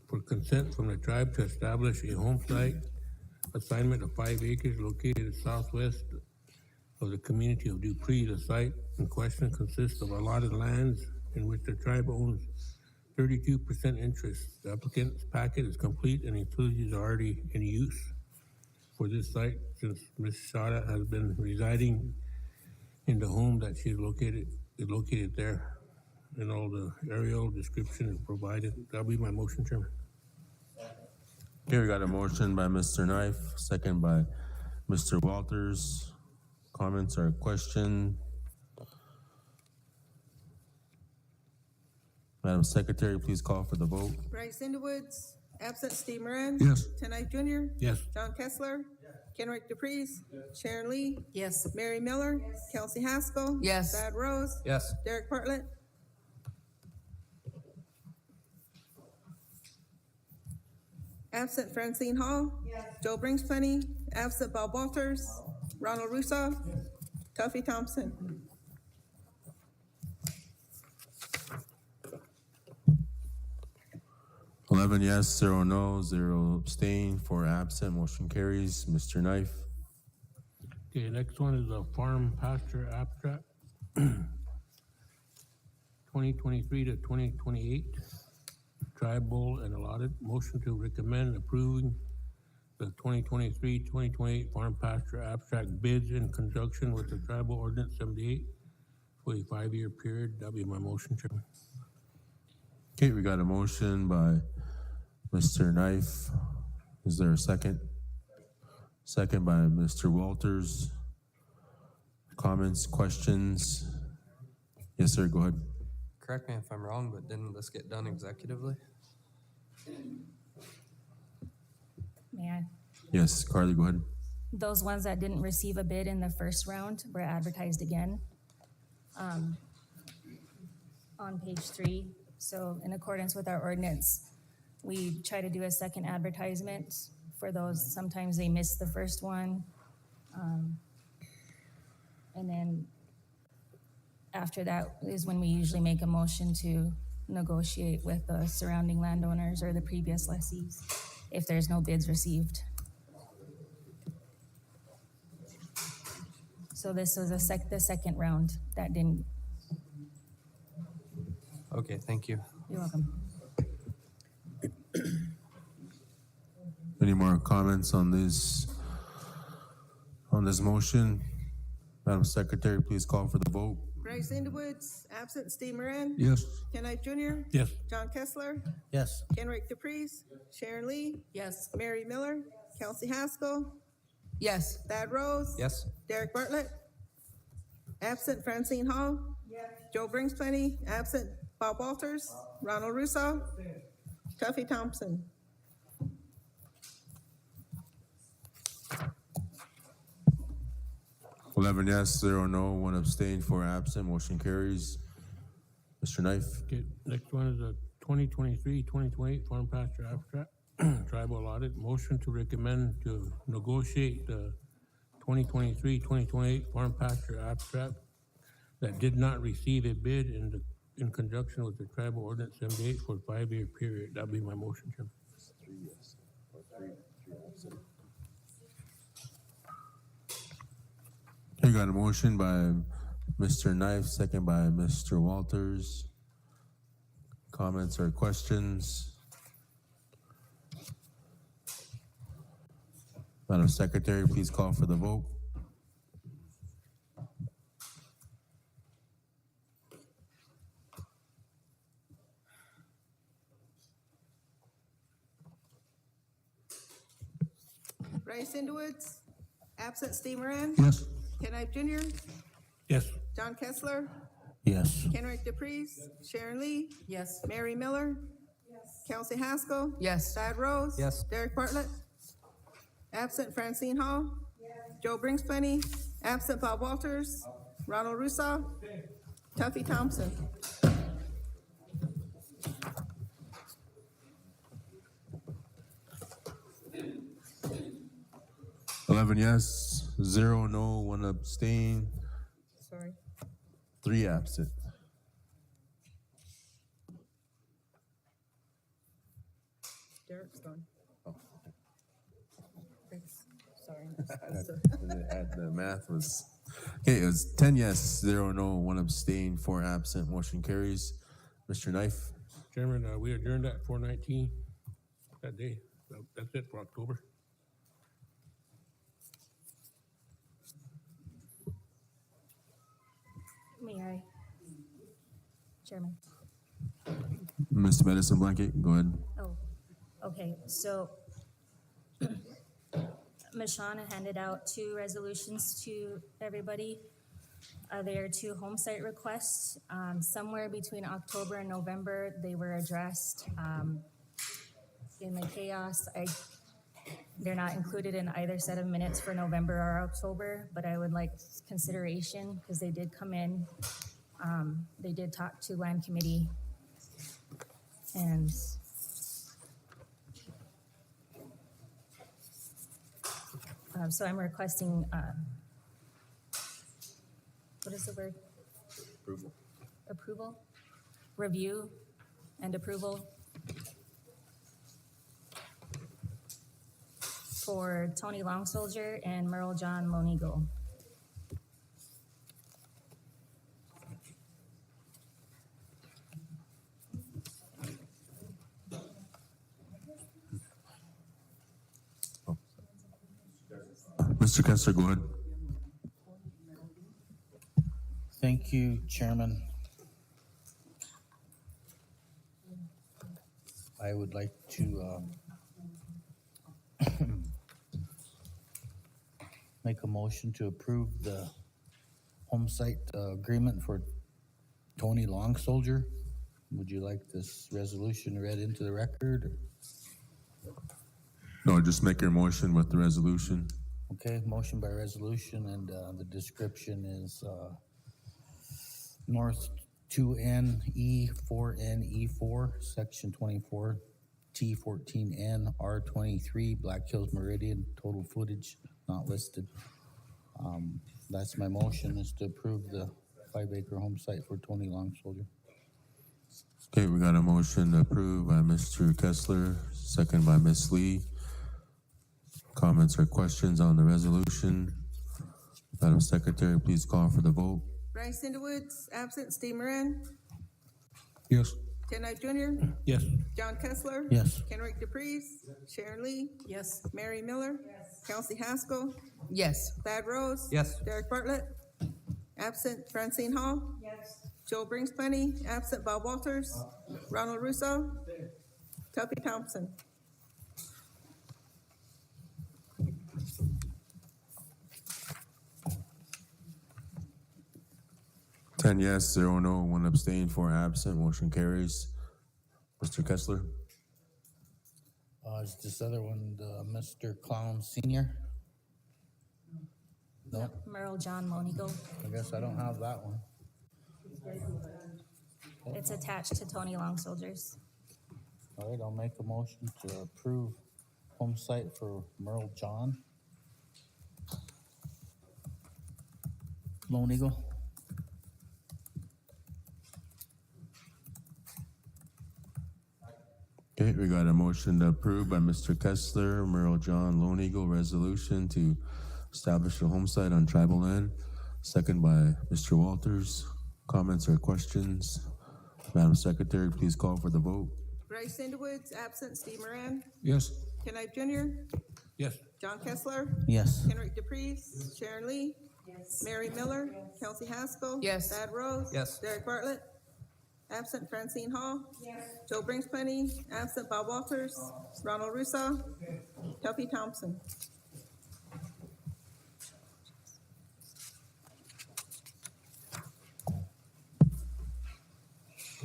for consent from the tribe to establish a home site assignment of 5 acres located southwest of the community of Dupree. The site in question consists of allotted lands in which the tribe owns 32% interest. The applicant's packet is complete and utilities are already in use for this site since Ms. Shadat has been residing in the home that she is located there. And all the aerial description is provided. That'll be my motion, Chairman. Okay, we got a motion by Mr. Knife, second by Mr. Walters. Comments or question? Madam Secretary, please call for the vote. Bryce Underwoods, absent Steve Moran. Yes. Ken Knife Junior, Yes. John Kessler. Kenrick Dupreez. Sharon Lee. Yes. Mary Miller. Kelsey Haskell. Yes. Thad Rose. Yes. Derek Bartlett. Absent Francine Hall. Joe Brinksplenny. Absent Bob Walters. Ronald Russo. Tuffy Thompson. 11 yes, 0 no, 0 abstain, 4 absent. Motion carries. Mr. Knife. Okay, next one is a farm pasture abstract. 2023 to 2028, tribal and allotted. Motion to recommend approving the 2023-2028 farm pasture abstract bids in conjunction with the tribal ordinance 78 for a 5-year period. That'll be my motion, Chairman. Okay, we got a motion by Mr. Knife. Is there a second? Second by Mr. Walters. Comments, questions? Yes, sir, go ahead. Correct me if I'm wrong, but didn't this get done executively? May I? Yes, Carly, go ahead. Those ones that didn't receive a bid in the first round were advertised again on page 3. So in accordance with our ordinance, we try to do a second advertisement for those. Sometimes they miss the first one. And then after that is when we usually make a motion to negotiate with the surrounding landowners or the previous lessees if there's no bids received. So this was the second round that didn't. Okay, thank you. You're welcome. Any more comments on this motion? Madam Secretary, please call for the vote. Bryce Underwoods, absent Steve Moran. Yes. Ken Knife Junior, Yes. John Kessler. Yes. Kenrick Dupreez. Sharon Lee. Yes. Mary Miller. Kelsey Haskell. Yes. Thad Rose. Yes. Derek Bartlett. Absent Francine Hall. Joe Brinksplenny. Absent Bob Walters. Ronald Russo. Tuffy Thompson. 11 yes, 0 no, 1 abstain, 4 absent. Motion carries. Mr. Knife. Okay, next one is a 2023-2028 farm pasture abstract, tribal allotted. Motion to recommend to negotiate the 2023-2028 farm pasture abstract that did not receive a bid in conjunction with the tribal ordinance 78 for a 5-year period. That'll be my motion, Chairman. You got a motion by Mr. Knife, second by Mr. Walters. Comments or questions? Madam Secretary, please call for the vote. Bryce Underwoods, absent Steve Moran, Yes. Ken Knife Jr., Yes. John Kessler, Yes. Kenrick DePreez, Sharon Lee, Yes. Mary Miller, Kelsey Haskell, Yes. Thad Rose. Yes. Derek Bartlett, absent Francine Hall, Joe Brinksplenny, absent Bob Walters, Ronald Russo, Tuffy Thompson. 11 yes, 0 no, 1 abstain, Sorry. 3 absent. Derek's gone. Thanks. Sorry. The math was, okay, it was 10 yes, 0 no, 1 abstain, 4 absent, motion carries. Mr. Knife, Chairman, we adjourned at 4:19 that day. That's it for October. May I? Chairman. Mr. Medicine Blanket, go ahead. Oh, okay, so Ms. Shawn handed out 2 resolutions to everybody. They are 2 home site requests. Somewhere between October and November, they were addressed. In the chaos, they're not included in either set of minutes for November or October, but I would like consideration because they did come in. They did talk to Land Committee. And so I'm requesting, what is the word? Approval. Approval? Review and approval for Tony Long Soldier and Merle John Lone Eagle. Mr. Kessler, go ahead. Thank you, Chairman. I would like to make a motion to approve the home site agreement for Tony Long Soldier. Would you like this resolution read into the record? No, just make your motion with the resolution. Okay, motion by resolution, and the description is North 2N E4N E4, Section 24, T14N R23, Black Hills Meridian, total footage not listed. That's my motion, is to approve the 5-acre home site for Tony Long Soldier. Okay, we got a motion approved by Mr. Kessler, second by Ms. Lee. Comments or questions on the resolution? Madam Secretary, please call for the vote. Bryce Underwoods, absent Steve Moran, Yes. Ken Knife Jr., Yes. John Kessler. Yes. Kenrick DePreez, Sharon Lee, Yes. Mary Miller, Kelsey Haskell, Yes. Thad Rose. Yes. Derek Bartlett, absent Francine Hall. Yes. Joe Brinksplenny, absent Bob Walters, Ronald Russo, Tuffy Thompson. 10 yes, 0 no, 1 abstain, 4 absent, motion carries. Mr. Kessler? Is this other one, Mr. Clown Senior? No, Merle John Lone Eagle. I guess I don't have that one. It's attached to Tony Long Soldiers. All right, I'll make a motion to approve home site for Merle John Lone Eagle. Okay, we got a motion to approve by Mr. Kessler, Merle John Lone Eagle resolution to establish a home site on tribal land. Second by Mr. Walters. Comments or questions? Madam Secretary, please call for the vote. Bryce Underwoods, absent Steve Moran, Yes. Ken Knife Jr., Yes. John Kessler, Yes. Kenrick DePreez, Sharon Lee, Mary Miller, Kelsey Haskell. Yes. Thad Rose. Yes. Derek Bartlett, absent Francine Hall. Joe Brinksplenny, absent Bob Walters, Ronald Russo, Tuffy Thompson.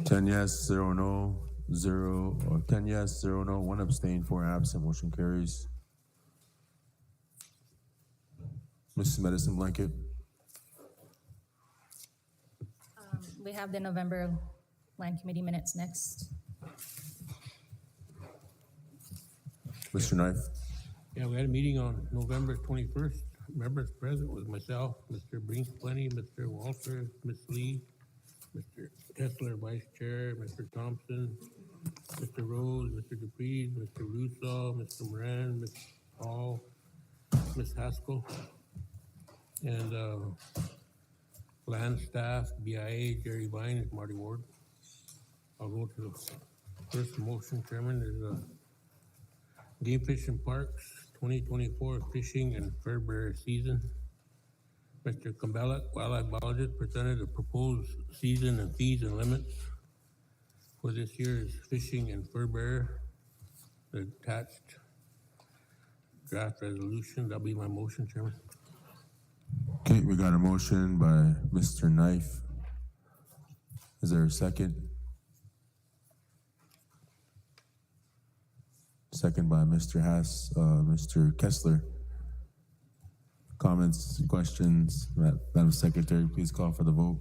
10 yes, 0 no, 10 yes, 0 no, 1 abstain, 4 absent, motion carries. Mrs. Medicine Blanket. We have the November Land Committee minutes next. Mr. Knife. Yeah, we had a meeting on November 21st. Members present was myself, Mr. Brinks Plenty, Mr. Walter, Ms. Lee, Mr. Kessler, Vice Chair, Mr. Thompson, Mr. Rose, Mr. Dupree, Mr. Russo, Mr. Moran, Ms. Paul, Ms. Haskell, and land staff, BIA, Jerry Vine, and Marty Ward. I'll go to the first motion, Chairman. There's Game Fish and Parks 2024 fishing and fur bearer season. Mr. Campbell, wildlife biologist, presented a proposed season and fees and limits for this year's fishing and fur bearer. The attached draft resolution. That'll be my motion, Chairman. Okay, we got a motion by Mr. Knife. Is there a second? Second by Mr. Mr. Kessler. Comments, questions? Madam Secretary, please call for the vote.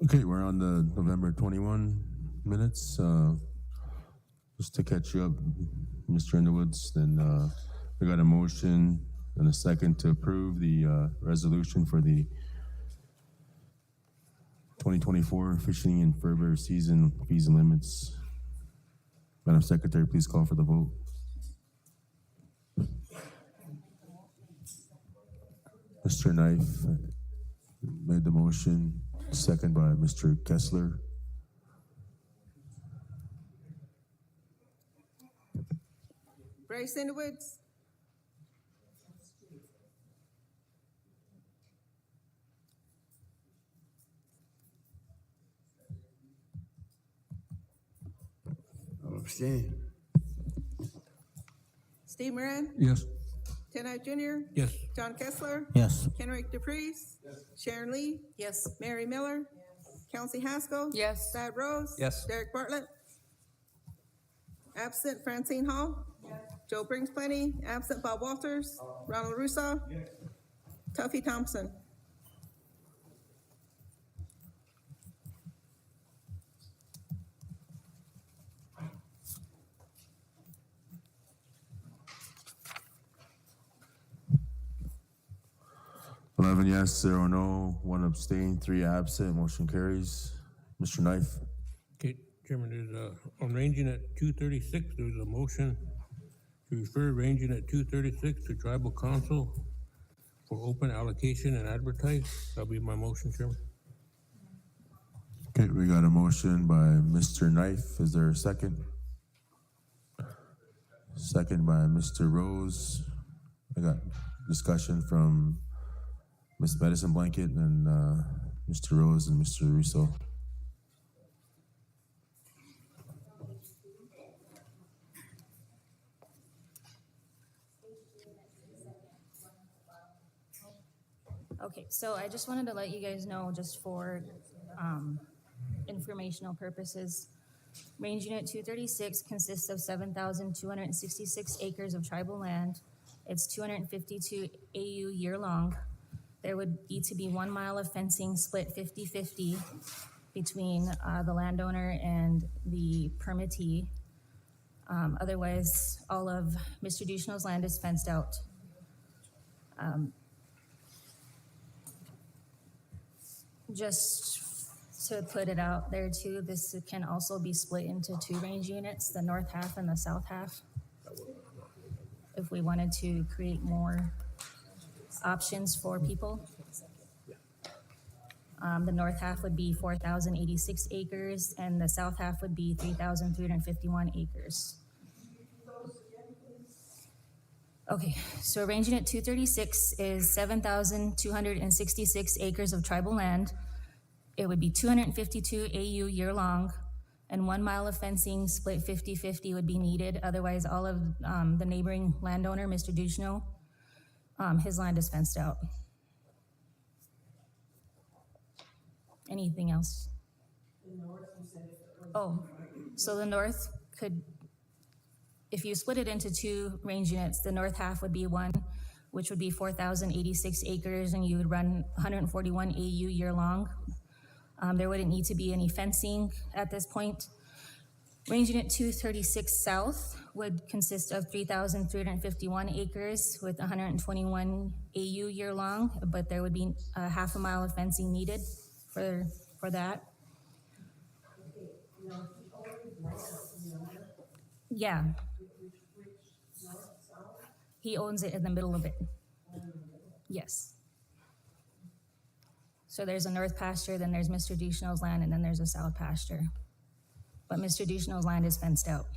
Okay, we're on the November 21 minutes. Just to catch you up, Mr. Underwoods, then we got a motion and a second to approve the resolution for the 2024 fishing and fur bearer season fees and limits. Madam Secretary, please call for the vote. Mr. Knife made the motion, second by Mr. Kessler. Bryce Underwoods. Abstain. Steve Moran. Yes. Tenai Junior. Yes. John Kessler. Yes. Kenrick DePreez. Sharon Lee. Yes. Mary Miller. Kelsey Haskell. Yes. Thad Rose. Yes. Derek Bartlett. Absent Francine Hall. Joe Brings Plenty. Absent Bob Walters. Ronald Russo. Tuffy Thompson. Eleven yes, 0 no, 1 abstain, 3 absent, motion carries. Mr. Knife. Okay, Chairman, there's on ranging at 236, there's a motion to refer ranging at 236 to tribal council for open allocation and advertise. That'll be my motion, Chairman. Okay, we got a motion by Mr. Knife. Is there a second? Second by Mr. Rose. I got discussion from Ms. Medicine Blanket and Mr. Rose and Mr. Russo. Okay, so I just wanted to let you guys know, just for informational purposes, Range Unit 236 consists of 7,266 acres of tribal land. It's 252 AU year-long. There would need to be 1 mile of fencing split 50-50 between the landowner and the permittee. Otherwise, all of Mr. Duchenau's land is fenced out. Just to put it out there too, this can also be split into 2 range units, the north half and the south half, if we wanted to create more options for people. The north half would be 4,086 acres, and the south half would be 3,351 acres. Okay, so Range Unit 236 is 7,266 acres of tribal land. It would be 252 AU year-long, and 1 mile of fencing split 50-50 would be needed. Otherwise, all of the neighboring landowner, Mr. Duchenau, his land is fenced out. Anything else? Oh, so the north could, if you split it into 2 range units, the north half would be 1, which would be 4,086 acres, and you would run 141 AU year-long. There wouldn't need to be any fencing at this point. Range Unit 236 South would consist of 3,351 acres with 121 AU year-long, but there would be a half a mile of fencing needed for that. Yeah. He owns it in the middle of it. Yes. So there's a north pasture, then there's Mr. Duchenau's land, and then there's a south pasture. But Mr. Duchenau's land is fenced out.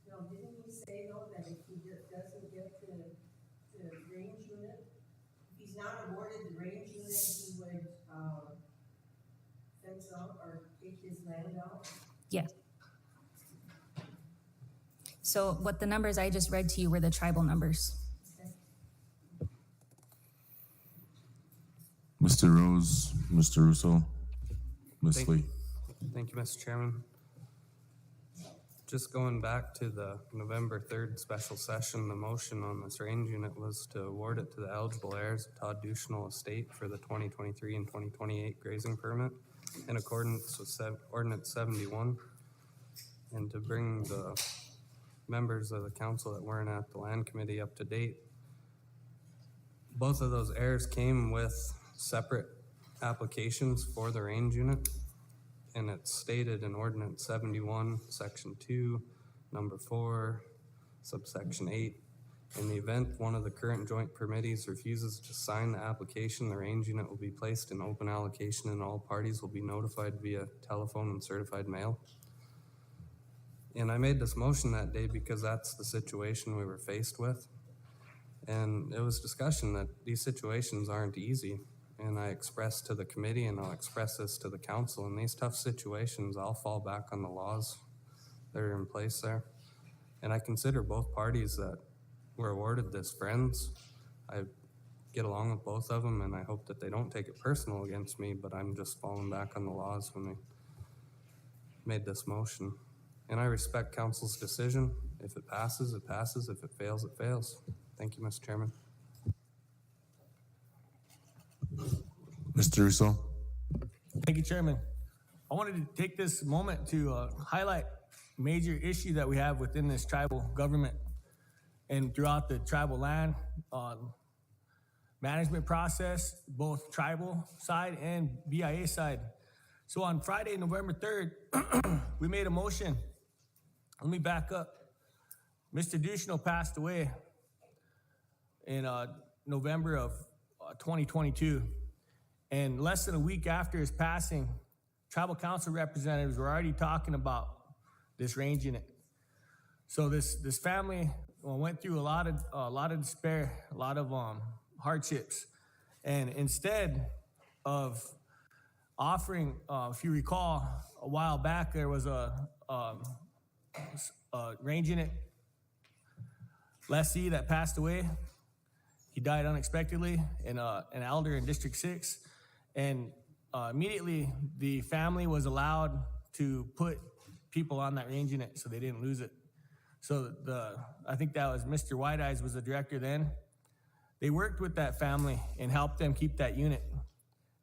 Now, didn't he say though that if he doesn't get the range unit, if he's not awarded the range unit, he would fence out or take his land out? Yeah. So what the numbers I just read to you were the tribal numbers. Mr. Rose, Mr. Russo, Ms. Lee. Thank you, Mr. Chairman. Just going back to the November 3rd special session, the motion on this range unit was to award it to the eligible heirs of Todd Duchenau Estate for the 2023 and 2028 grazing permit in accordance with Ordinance 71, and to bring the members of the council that weren't at the land committee up to date. Both of those heirs came with separate applications for the range unit, and it's stated in Ordinance 71, Section 2, Number 4, Subsection 8. In the event one of the current joint permittees refuses to sign the application, the range unit will be placed in open allocation and all parties will be notified via telephone and certified mail. And I made this motion that day because that's the situation we were faced with. And it was discussion that these situations aren't easy. And I expressed to the committee, and I'll express this to the council, in these tough situations, I'll fall back on the laws that are in place there. And I consider both parties that were awarded this friends. I get along with both of them, and I hope that they don't take it personal against me, but I'm just falling back on the laws when they made this motion. And I respect council's decision. If it passes, it passes. If it fails, it fails. Thank you, Mr. Chairman. Mr. Russo. Thank you, Chairman. I wanted to take this moment to highlight a major issue that we have within this tribal government and throughout the tribal land management process, both tribal side and BIA side. So on Friday, November 3rd, we made a motion. Let me back up. Mr. Duchenau passed away in November of 2022. And less than a week after his passing, tribal council representatives were already talking about this range unit. So this family went through a lot of despair, a lot of hardships. And instead of offering, if you recall, a while back, there was a range unit lessee that passed away. He died unexpectedly in an elder in District 6. And immediately, the family was allowed to put people on that range unit so they didn't lose it. So I think that was Mr. White Eyes was the director then. They worked with that family and helped them keep that unit.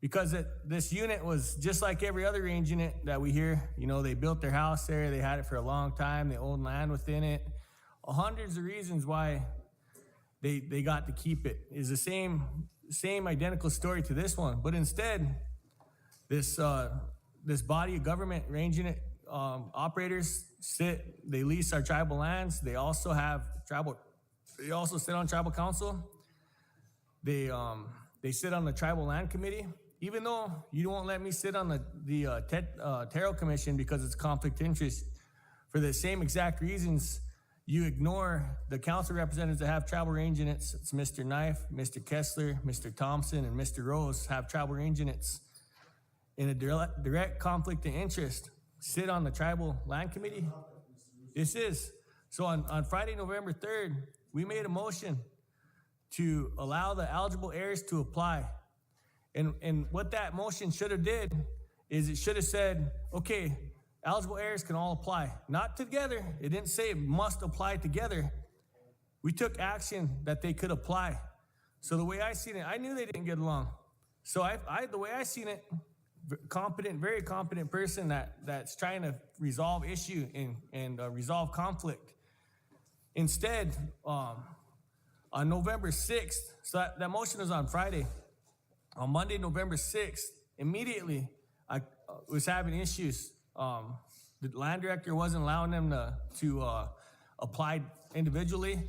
Because this unit was just like every other range unit that we hear. You know, they built their house there. They had it for a long time. They owned land within it. Hundreds of reasons why they got to keep it. Is the same identical story to this one. But instead, this body of government range unit operators they lease our tribal lands. They also sit on tribal council. They sit on the tribal land committee. Even though you won't let me sit on the Terrell Commission because it's conflict of interest, for the same exact reasons, you ignore the council representatives that have tribal range units. It's Mr. Knife, Mr. Kessler, Mr. Thompson, and Mr. Rose have tribal range units. In a direct conflict of interest, sit on the tribal land committee. This is. So on Friday, November 3rd, we made a motion to allow the eligible heirs to apply. And what that motion should have did is it should have said, okay, eligible heirs can all apply. Not together. It didn't say it must apply together. We took action that they could apply. So the way I seen it, I knew they didn't get along. So the way I seen it, very competent person that's trying to resolve issue and resolve conflict. Instead, on November 6th, so that motion was on Friday. On Monday, November 6th, immediately, I was having issues. The land director wasn't allowing them to apply individually.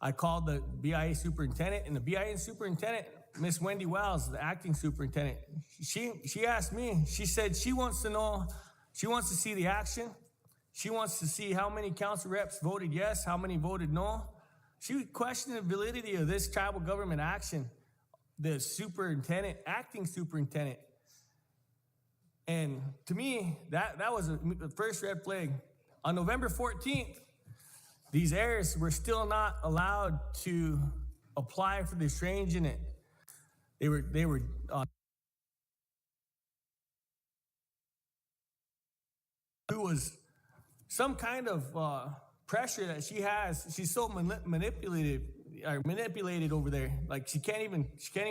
I called the BIA superintendent, and the BIA superintendent, Miss Wendy Wells, the acting superintendent, she asked me, she said she wants to see the action. She wants to see how many council reps voted yes, how many voted no. She questioned the validity of this tribal government action. The acting superintendent. And to me, that was the first red flag. On November 14th, these heirs were still not allowed to apply for this range unit. They were who was some kind of pressure that she has. She's so manipulated over there. Like she can't even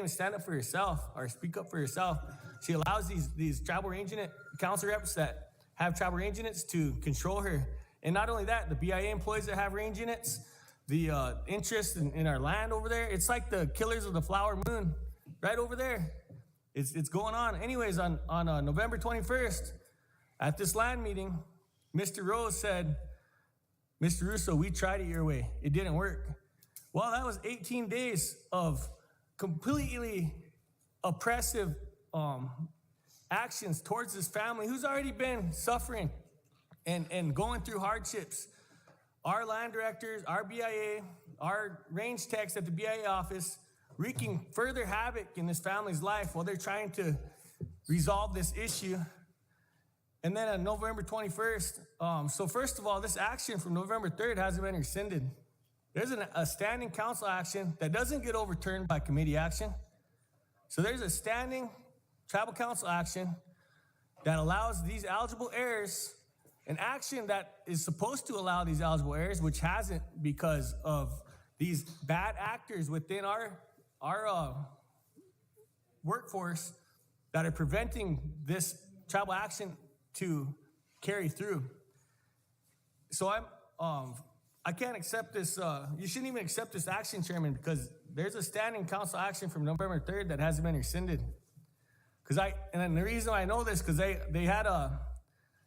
stand up for herself or speak up for herself. She allows these tribal range unit council reps that have tribal range units to control her. And not only that, the BIA employees that have range units, the interest in our land over there, it's like the killers of the flower moon right over there. It's going on. Anyways, on November 21st, at this land meeting, Mr. Rose said, Mr. Russo, we tried it your way. It didn't work. Well, that was 18 days of completely oppressive actions towards this family who's already been suffering and going through hardships. Our land directors, our BIA, our range techs at the BIA office wreaking further havoc in this family's life while they're trying to resolve this issue. And then on November 21st, so first of all, this action from November 3rd hasn't been rescinded. There's a standing council action that doesn't get overturned by committee action. So there's a standing tribal council action that allows these eligible heirs an action that is supposed to allow these eligible heirs, which hasn't because of these bad actors within our workforce that are preventing this tribal action to carry through. So I can't accept this. You shouldn't even accept this action, Chairman, because there's a standing council action from November 3rd that hasn't been rescinded. And the reason I know this, because they had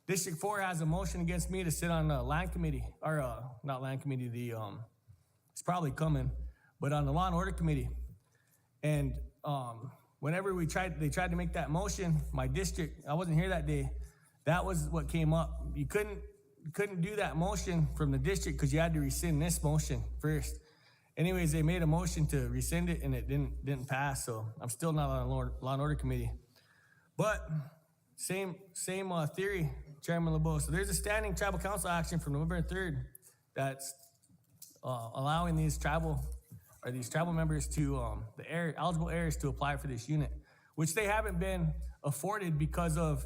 District 4 has a motion against me to sit on the land committee, or not land committee, it's probably coming, but on the law and order committee. And whenever they tried to make that motion, my district, I wasn't here that day, that was what came up. You couldn't do that motion from the district because you had to rescind this motion first. Anyways, they made a motion to rescind it and it didn't pass, so I'm still not on the law and order committee. But same theory, Chairman LeBeau. So there's a standing tribal council action from November 3rd that's allowing these tribal these tribal members to eligible heirs to apply for this unit, which they haven't been afforded because of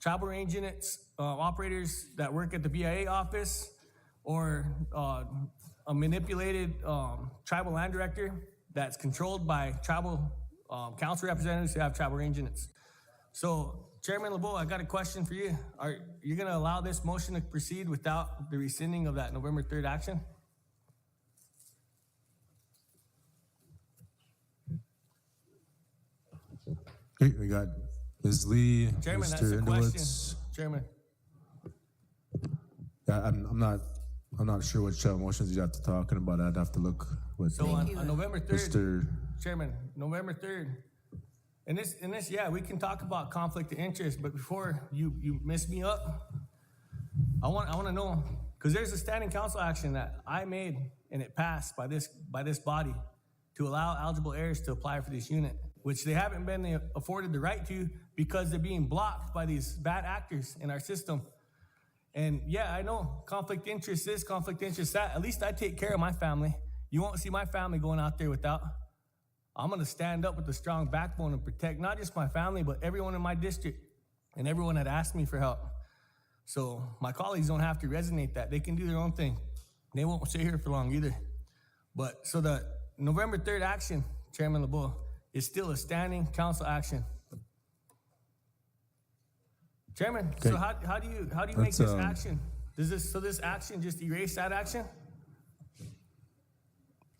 tribal range units, operators that work at the BIA office, or a manipulated tribal land director that's controlled by tribal council representatives who have tribal range units. So, Chairman LeBeau, I got a question for you. Are you going to allow this motion to proceed without the rescinding of that November 3rd action? Okay, we got Ms. Lee, Chairman, that's Mr. a question. Indowitz. Chairman. Yeah, I'm not sure which motions you have to talking about. I'd have to look with So on November 3rd, Mr. Chairman, November 3rd, and this, yeah, we can talk about conflict of interest, but before you mess me up, I want to know, because there's a standing council action that I made and it passed by this body to allow eligible heirs to apply for this unit, which they haven't been afforded the right to because they're being blocked by these bad actors in our system. And yeah, I know conflict interest this, conflict interest that. At least I take care of my family. You won't see my family going out there without. I'm going to stand up with a strong backbone and protect not just my family, but everyone in my district and everyone that asked me for help. So my colleagues don't have to resonate that. They can do their own thing. They won't stay here for long either. But so the November 3rd action, Chairman LeBeau, is still a standing council action. Chairman, Okay. so how do you make this action? Does this action just erase that action?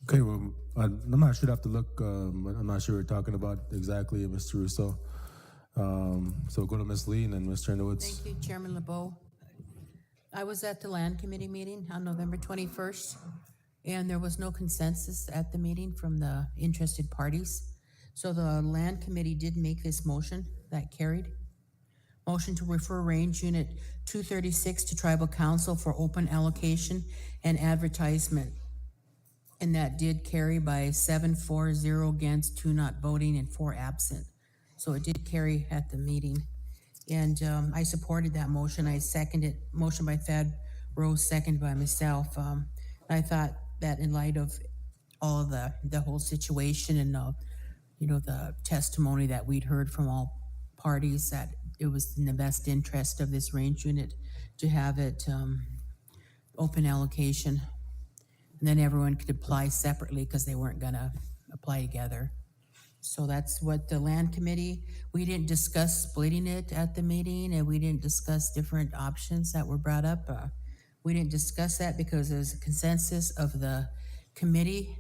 Okay, well, I'm not sure. I'd have to look. I'm not sure what we're talking about exactly, Mr. Russo. So go to Ms. Lee and then Mr. Indowitz. Thank you, Chairman LeBeau. I was at the Land Committee meeting on November 21st, and there was no consensus at the meeting from the interested parties. So the Land Committee did make this motion that carried. Motion to refer Range Unit 236 to Tribal Council for open allocation and advertisement. And that did carry by 7-4-0 against, 2 not voting, and 4 absent. So it did carry at the meeting. And I supported that motion. I seconded, motion by Thad Rose, seconded by myself. I thought that in light of all of the whole situation and the testimony that we'd heard from all parties, that it was in the best interest of this range unit to have it open allocation. And then everyone could apply separately because they weren't gonna apply together. So that's what the Land Committee, we didn't discuss splitting it at the meeting, and we didn't discuss different options that were brought up. We didn't discuss that because there's a consensus of the committee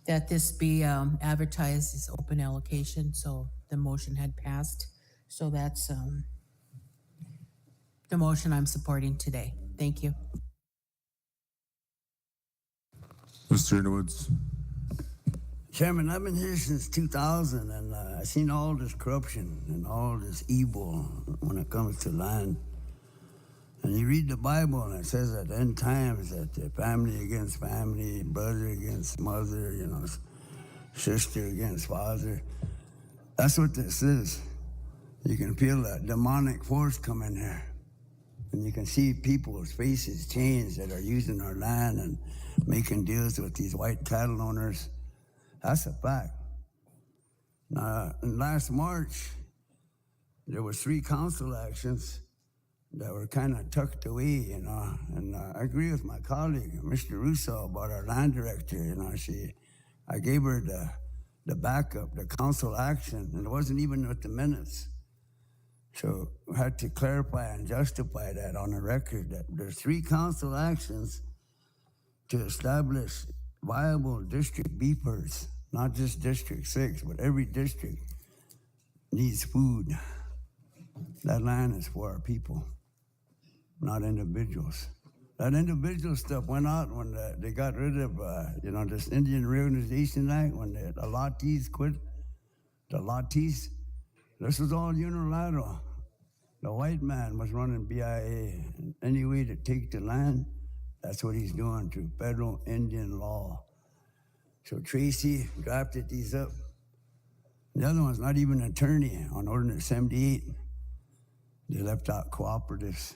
that this be advertised as open allocation, so the motion had passed. So that's the motion I'm supporting today. Thank you. Mr. Indowitz. Chairman, I've been here since 2000, and I've seen all this corruption and all this evil when it comes to land. And you read the Bible, and it says at end times that the family against family, brother against mother, sister against father. That's what this is. You can feel that demonic force come in here. And you can see people's faces change that are using our land and making deals with these white cattle owners. That's a fact. Now, in last March, there was 3 council actions that were kind of tucked away, and I agree with my colleague, Mr. Russo, about our land director. I gave her the backup, the council action, and it wasn't even with the minutes. So we had to clarify and justify that on the record, that there's 3 council actions to establish viable district beef herds, not just District 6, but every district needs food. That land is for our people, not individuals. That individual stuff went out when they got rid of, this Indian Reorganization Act, when the Latis quit. The Latis, this was all unilateral. The white man was running BIA. Any way to take the land, that's what he's doing through federal Indian law. So Tracy drafted these up. The other one's not even an attorney on Ordinance 78. They left out cooperatives.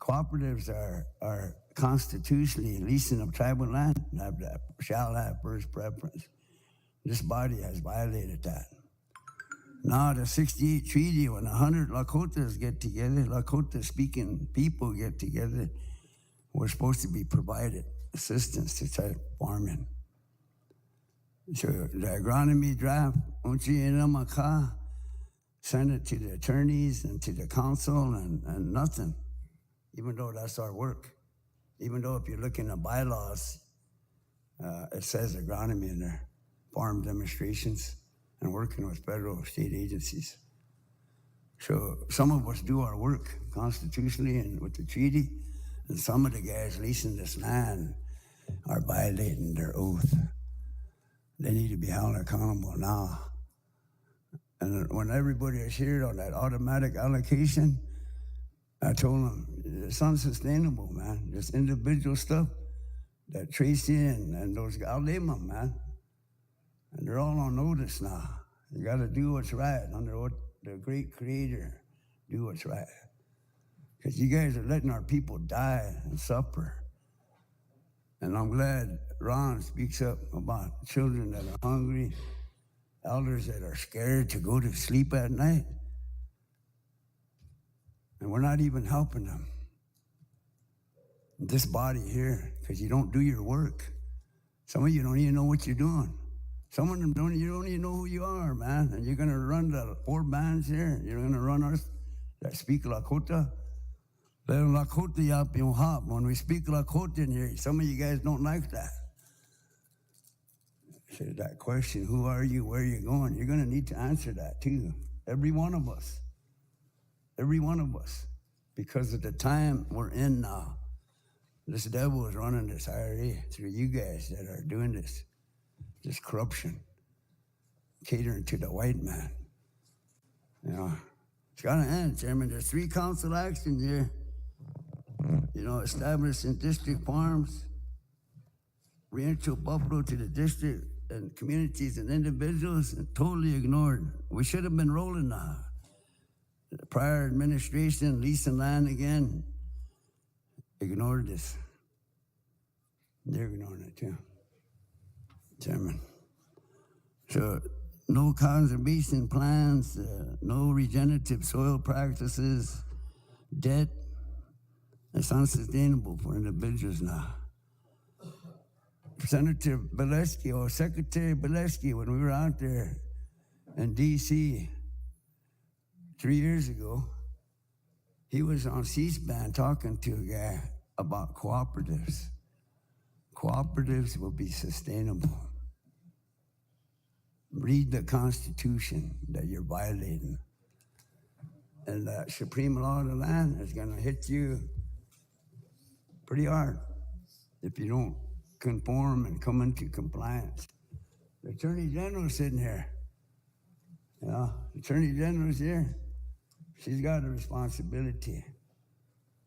cooperatives are constitutionally leasing of tribal land, shall have first preference. This body has violated that. Now the 68 treaty, when 100 Lakotas get together, Lakota speaking people get together, we're supposed to be provided assistance to start farming. So the agronomy draft, send it to the attorneys and to the council and nothing, even though that's our work. Even though if you look in the bylaws, it says agronomy in there, farm demonstrations and working with federal state agencies. So some of us do our work constitutionally and with the treaty, and some of the guys leasing this land are violating their oath. They need to be held accountable now. And when everybody is here on that automatic allocation, I told them, it's unsustainable, man. This individual stuff that Tracy and those guys, I'll name them, man. And they're all on notice now. You got to do what's right under what the great creator, do what's right. Because you guys are letting our people die and suffer. And I'm glad Ron speaks up about children that are hungry, elders that are scared to go to sleep at night. And we're not even helping them. This body here, because you don't do your work. Some of you don't even know what you're doing. Some of them you don't even know who you are, man. And you're going to run the 4 bands here. You're going to run ours that speak Lakota. When we speak Lakota in here, some of you guys don't like that. So that question, who are you, where are you going? You're going to need to answer that too. Every one of us. Every one of us. Because of the time we're in now. This devil is running this IRA through you guys that are doing this corruption, catering to the white man. You know, it's got to end, Chairman. There's 3 council actions here. You know, establishing district farms, reentry Buffalo to the district and communities and individuals, and totally ignored. We should have been rolling now. The prior administration, leasing land again, ignored this. They're ignoring it too, Chairman. So no conservation plans, no regenerative soil practices, debt. It's unsustainable for individuals now. Senator Bileski, or Secretary Bileski, when we were out there in D.C. 3 years ago, he was on C-SPAN talking to a guy about cooperatives. Cooperatives will be sustainable. Read the Constitution that you're violating. And the supreme law of the land is going to hit you pretty hard if you don't conform and come into compliance. The Attorney General's sitting here. You know, the Attorney General's here. She's got a responsibility.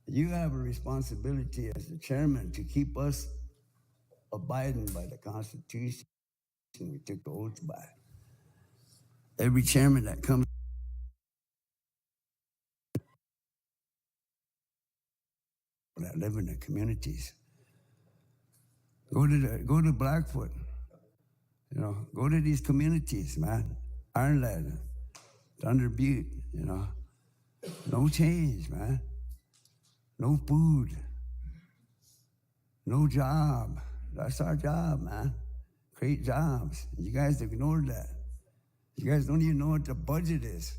You have a responsibility as the chairman to keep us abiding by the Constitution we took the oath by. Every chairman that comes that live in the communities. Go to Blackfoot. You know, go to these communities, man. Ironland, Thunder Butte, you know. No change, man. No food. No job. That's our job, man. Create jobs. You guys ignored that. You guys don't even know what the budget is.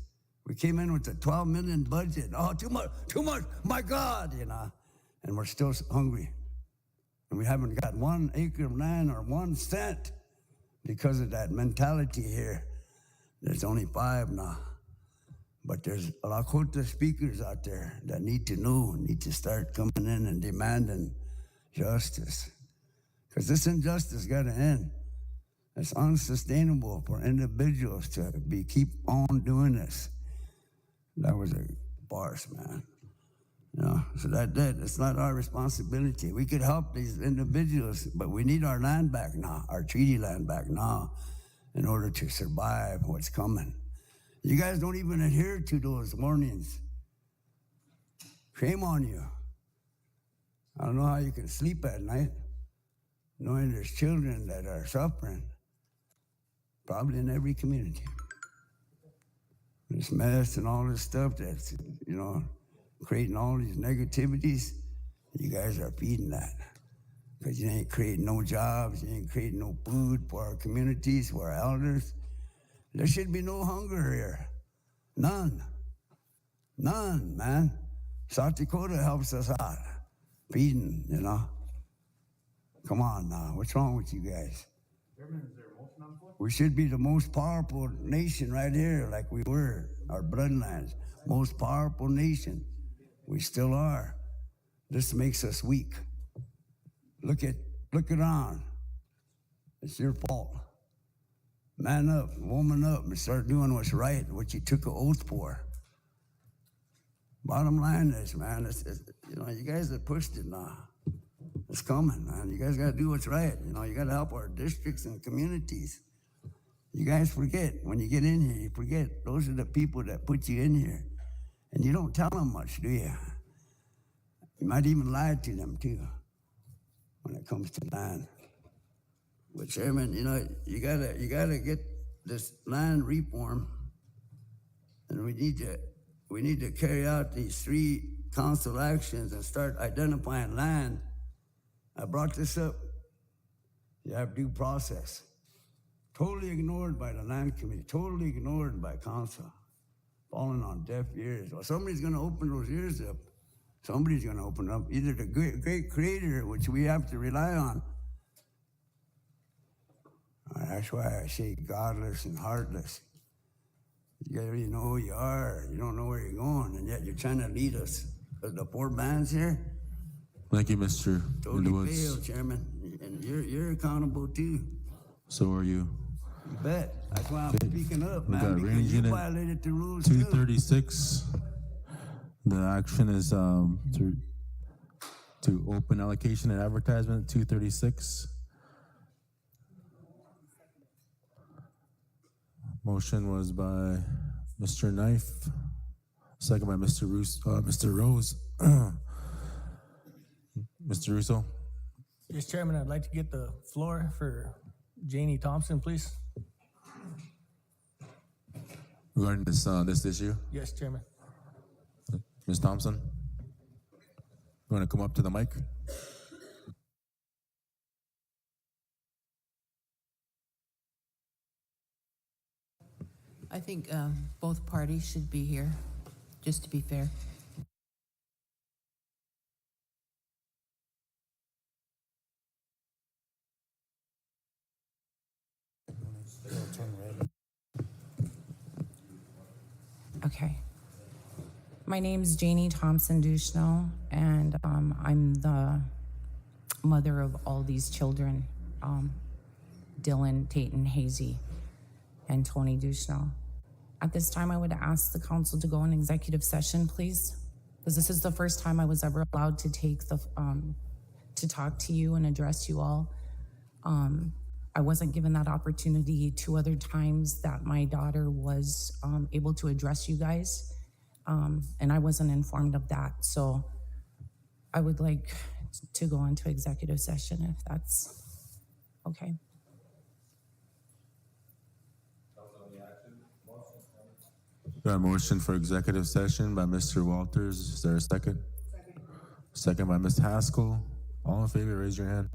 We came in with a $12 million budget. Oh, too much, my God, you know. And we're still hungry. And we haven't got 1 acre of land or 1 cent because of that mentality here. There's only 5 now. But there's Lakota speakers out there that need to know, need to start coming in and demanding justice. Because this injustice got to end. It's unsustainable for individuals to keep on doing this. That was a farce, man. You know, so it's not our responsibility. We could help these individuals, but we need our land back now, our treaty land back now, in order to survive what's coming. You guys don't even adhere to those warnings. Shame on you. I don't know how you can sleep at night knowing there's children that are suffering, probably in every community. This mess and all this stuff that's, creating all these negativities, you guys are feeding that. Because you ain't creating no jobs, you ain't creating no food for our communities, for our elders. There should be no hunger here. None. None, man. South Dakota helps us out. Feeding, Come on now, what's wrong with you guys? We should be the most powerful nation right here, like we were, our bloodlines. Most powerful nation. We still are. This makes us weak. Look around. It's your fault. Man up, woman up, and start doing what's right, what you took an oath for. Bottom line is, man, you guys have pushed it now. It's coming, man. You guys got to do what's right. You got to help our districts and communities. You guys forget, when you get in here, you forget those are the people that put you in here. And you don't tell them much, do you? You might even lie to them, too, when it comes to land. But Chairman, you gotta get this land reform, and we need to carry out these 3 council actions and start identifying land. I brought this up. You have due process. Totally ignored by the land committee, totally ignored by council, falling on deaf ears. Well, somebody's gonna open those ears up. Somebody's gonna open up, either the great creator, which we have to rely on. That's why I say godless and heartless. You already know who you are. You don't know where you're going, and yet you're trying to lead us. But the 4 bands here, Thank you, Mr. totally Lewis. failed, Chairman. And you're accountable too. So are you. You bet. That's why I'm Okay. speaking up, We man, got because range you unit violated the rules too. 236. The action is to open allocation and advertisement, 236. Motion was by Mr. Knife, second by Mr. Rose. Mr. Russo. Yes, Chairman, I'd like to get the floor for Janie Thompson, please. Regarding this issue, Yes, Chairman. Ms. Thompson, you want to come up to the mic? I think both parties should be here, just to be fair. Okay. My name's Janie Thompson Duchesneau, and I'm the mother of all these children, Dylan, Tayton, Hazy, and Tony Duchesneau. At this time, I would ask the council to go in executive session, please, because this is the first time I was ever allowed to take to talk to you and address you all. I wasn't given that opportunity 2 other times that my daughter was able to address you guys, and I wasn't informed of that. So I would like to go into executive session if that's okay. Got a motion for executive session by Mr. Walters. Is there a second? Second by Ms. Haskell. All in favor, raise your hand.